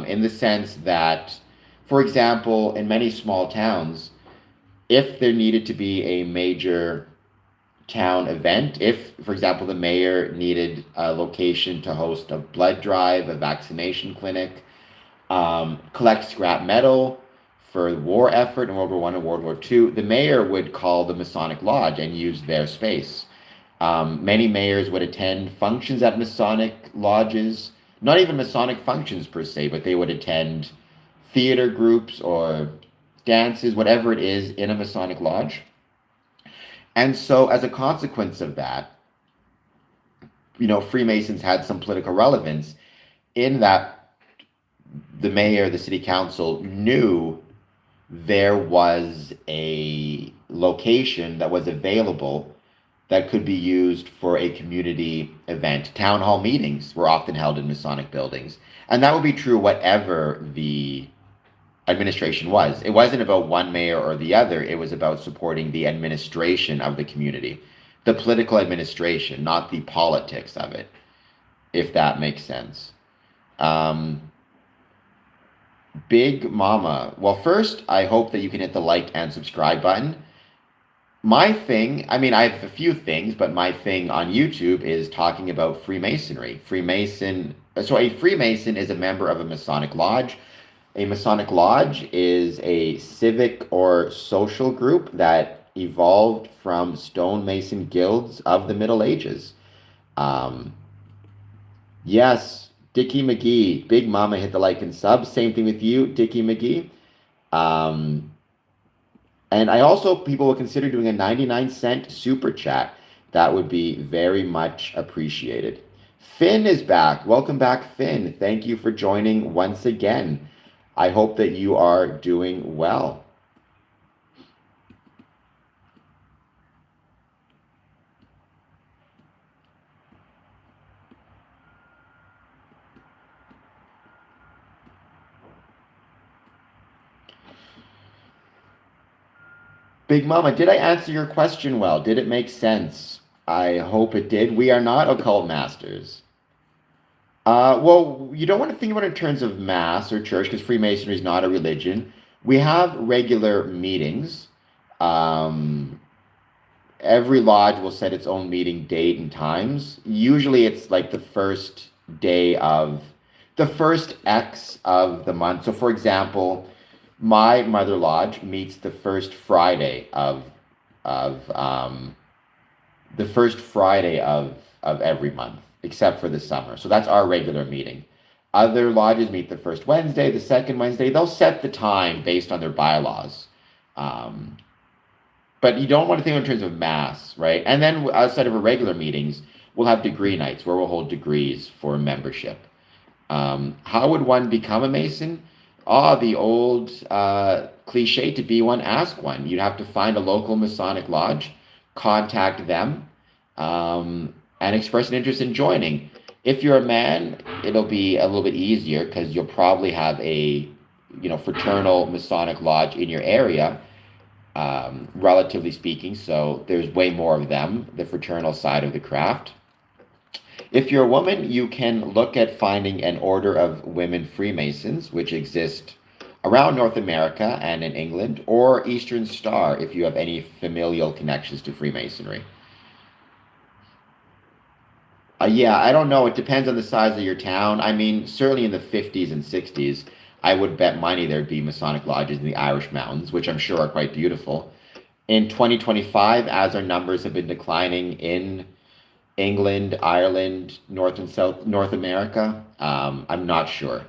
In the sense that, for example, in many small towns, if there needed to be a major town event, if, for example, the mayor needed a location to host a blood drive, a vaccination clinic, collect scrap metal for the war effort in World War I and World War II, the mayor would call the Masonic Lodge and use their space. Many mayors would attend functions at Masonic lodges, not even Masonic functions per se, but they would attend theater groups or dances, whatever it is, in a Masonic lodge. And so, as a consequence of that, Freemasons had some political relevance in that the mayor, the city council knew there was a location that was available that could be used for a community event. Town hall meetings were often held in Masonic buildings. And that would be true whatever the administration was. It wasn't about one mayor or the other. It was about supporting the administration of the community, the political administration, not the politics of it, if that makes sense. Big Mama. Well, first, I hope that you can hit the like and subscribe button. My thing, I have a few things, but my thing on YouTube is talking about Freemasonry. So a Freemason is a member of a Masonic lodge. A Masonic lodge is a civic or social group that evolved from stonemason guilds of the Middle Ages. Yes, Dickie McGee, Big Mama hit the like and sub. Same thing with you, Dickie McGee. And I also, people will consider doing a 99-cent super chat. That would be very much appreciated. Finn is back. Welcome back, Finn. Thank you for joining once again. I hope that you are doing well. Big Mama, did I answer your question well? Did it make sense? I hope it did. We are not occult masters. Well, you don't want to think about it in terms of mass or church because Freemasonry is not a religion. We have regular meetings. Every lodge will set its own meeting date and times. Usually it's like the first X of the month. So for example, my mother lodge meets the first Friday of every month, except for the summer. So that's our regular meeting. Other lodges meet the first Wednesday, the second Wednesday. They'll set the time based on their bylaws. But you don't want to think in terms of mass, right? And then outside of our regular meetings, we'll have degree nights where we'll hold degrees for membership. How would one become a Mason? The old cliche, to be one, ask one. You'd have to find a local Masonic lodge, contact them, and express an interest in joining. If you're a man, it'll be a little bit easier because you'll probably have a fraternal Masonic lodge in your area, relatively speaking. So there's way more of them, the fraternal side of the craft. If you're a woman, you can look at finding an order of women Freemasons, which exist around North America and in England, or Eastern Star if you have any familial connections to Freemasonry. Yeah, I don't know. It depends on the size of your town. Certainly in the 50s and 60s, I would bet money there'd be Masonic lodges in the Irish Mountains, which I'm sure are quite beautiful. In 2025, as our numbers have been declining in England, Ireland, North and South, North America, I'm not sure.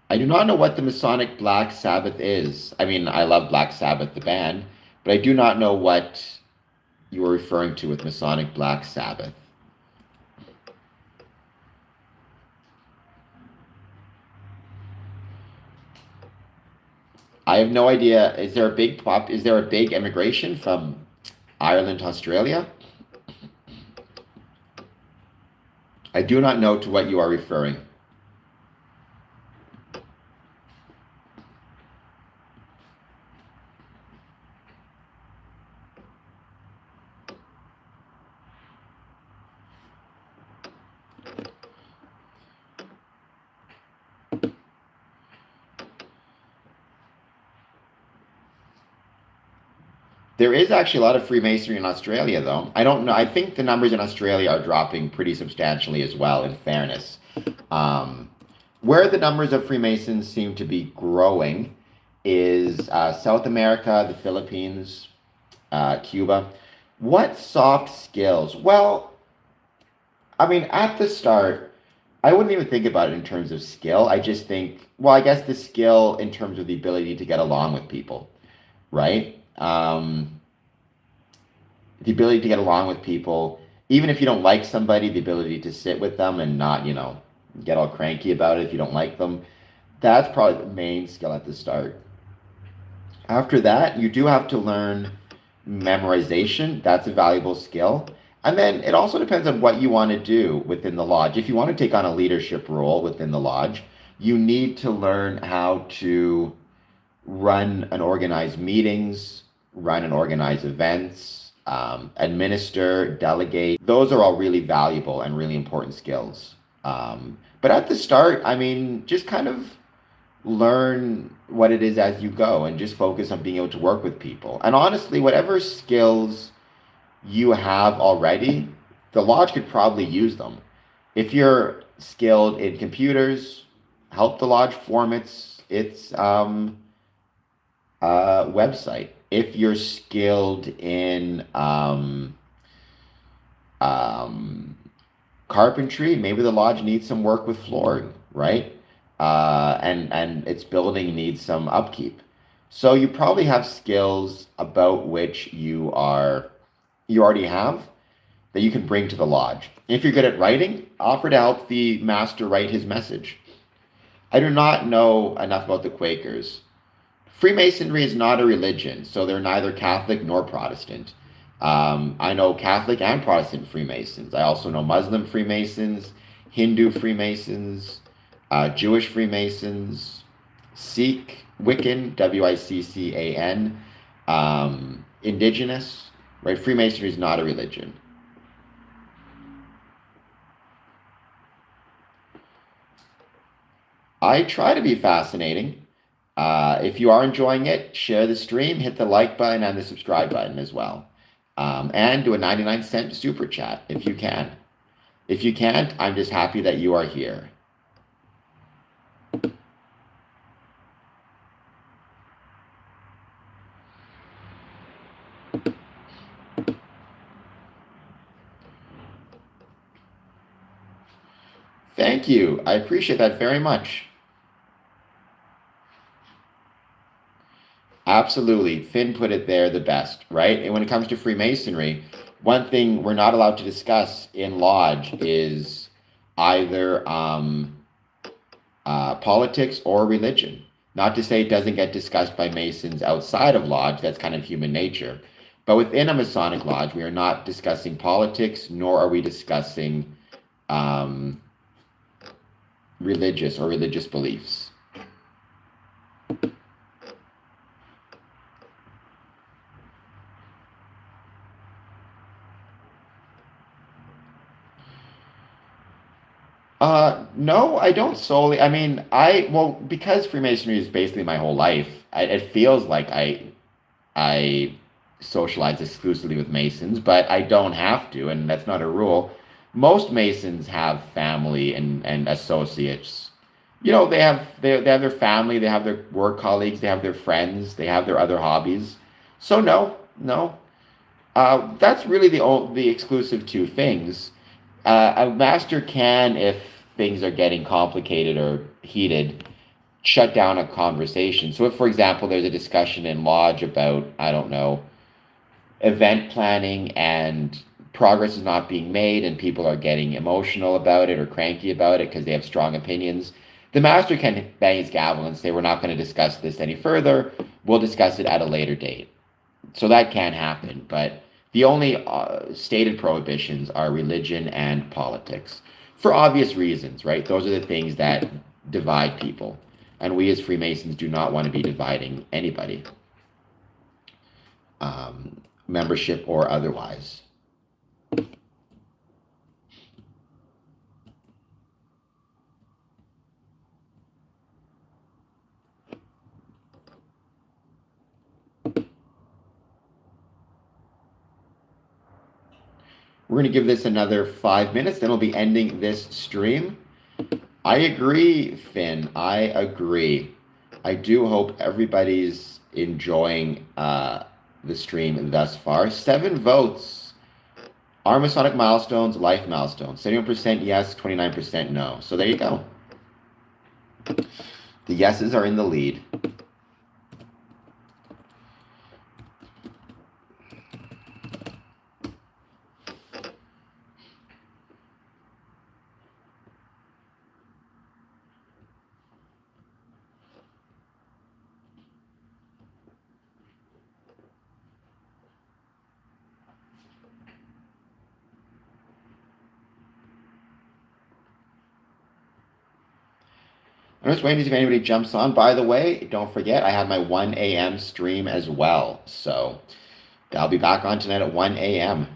I do not know what the Masonic Black Sabbath is. I love Black Sabbath, the band, but I do not know what you were referring to with Masonic Black Sabbath. I have no idea. Is there a big immigration from Ireland to Australia? I do not know to what you are referring. There is actually a lot of Freemasonry in Australia, though. I don't know. I think the numbers in Australia are dropping pretty substantially as well, in fairness. Where the numbers of Freemasons seem to be growing is South America, the Philippines, Cuba. What soft skills? Well, I mean, at the start, I wouldn't even think about it in terms of skill. I just think, well, I guess the skill in terms of the ability to get along with people, right? The ability to get along with people, even if you don't like somebody, the ability to sit with them and not, get all cranky about it if you don't like them. That's probably the main skill at the start. After that, you do have to learn memorization. That's a valuable skill. And then it also depends on what you want to do within the lodge. If you want to take on a leadership role within the lodge, you need to learn how to run and organize meetings, run and organize events, administer, delegate. Those are all really valuable and really important skills. But at the start, I mean, just kind of learn what it is as you go and just focus on being able to work with people. And honestly, whatever skills you have already, the lodge could probably use them. If you're skilled in computers, help the lodge form its website. If you're skilled in carpentry, maybe the lodge needs some work with flooring, right? And its building needs some upkeep. So you probably have skills about which you already have that you can bring to the lodge. If you're good at writing, offer to help the master write his message. I do not know enough about the Quakers. Freemasonry is not a religion, so they're neither Catholic nor Protestant. I know Catholic and Protestant Freemasons. I also know Muslim Freemasons, Hindu Freemasons, Jewish Freemasons, Sikh, Wiccan, Wiccan, Indigenous, right? Freemasonry is not a religion. I try to be fascinating. If you are enjoying it, share the stream, hit the like button and the subscribe button as well. And do a 99-cent super chat if you can. If you can't, I'm just happy that you are here. Thank you. I appreciate that very much. Absolutely. Finn put it there the best, right? And when it comes to Freemasonry, one thing we're not allowed to discuss in lodge is either politics or religion. Not to say it doesn't get discussed by Masons outside of lodge, that's kind of human nature. But within a Masonic lodge, we are not discussing politics, nor are we discussing religious or religious beliefs. No, I don't solely. I mean, well, because Freemasonry is basically my whole life, it feels like I socialize exclusively with Masons, but I don't have to, and that's not a rule. Most Masons have family and associates. They have their family, they have their work colleagues, they have their friends, they have their other hobbies. So no, no. That's really the exclusive two things. A master can, if things are getting complicated or heated, shut down a conversation. So if, for example, there's a discussion in lodge about, I don't know, event planning and progress is not being made and people are getting emotional about it or cranky about it because they have strong opinions, the master can bang his gavel and say, we're not going to discuss this any further. We'll discuss it at a later date. So that can happen, but the only stated prohibitions are religion and politics for obvious reasons, right? Those are the things that divide people. And we as Freemasons do not want to be dividing anybody, membership or otherwise. We're going to give this another 5 minutes, then we'll be ending this stream. I agree, Finn. I agree. I do hope everybody's enjoying the stream thus far. 7 votes. Are Masonic milestones life milestones? 71% yes, 29% no. So there you go. The yeses are in the lead. I'm just waiting to see if anybody jumps on. By the way, don't forget, I have my 1 a.m. stream as well. So I'll be back on tonight at 1 a.m.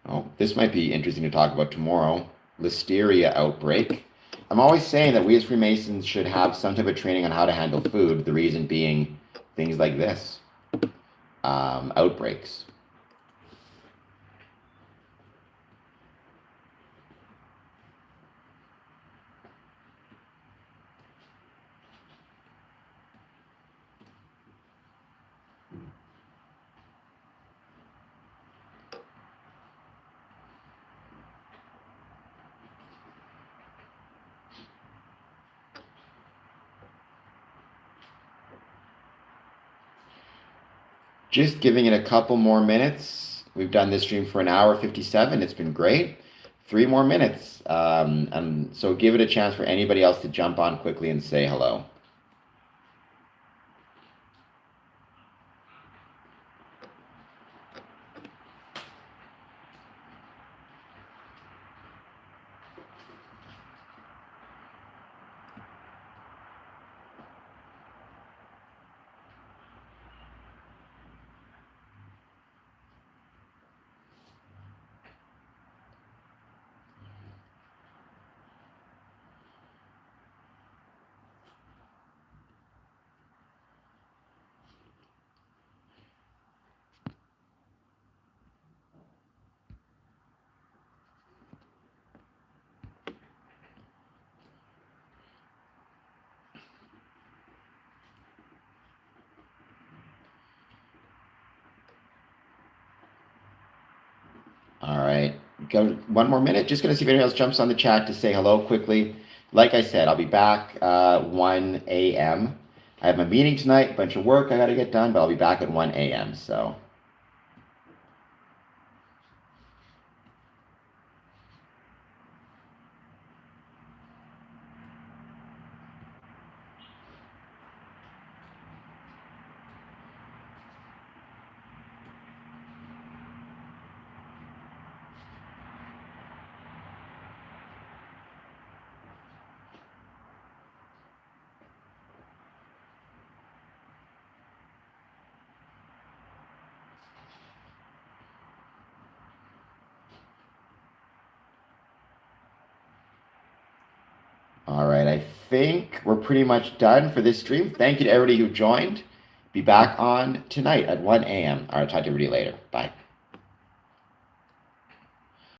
Oh, this might be interesting to talk about tomorrow. Listeria outbreak. I'm always saying that we as Freemasons should have some type of training on how to handle food. The reason being things like this, outbreaks. Just giving it a couple more minutes. We've done this stream for an hour 57. It's been great. 3 more minutes. And so give it a chance for anybody else to jump on quickly and say hello. All right, go 1 more minute. Just gonna see if anyone else jumps on the chat to say hello quickly. Like I said, I'll be back 1 a.m. I have my meeting tonight, a bunch of work I got to get done, but I'll be back at 1 a.m. So. All right, I think we're pretty much done for this stream. Thank you to everybody who joined. Be back on tonight at 1 a.m. All right, talk to everybody later. Bye.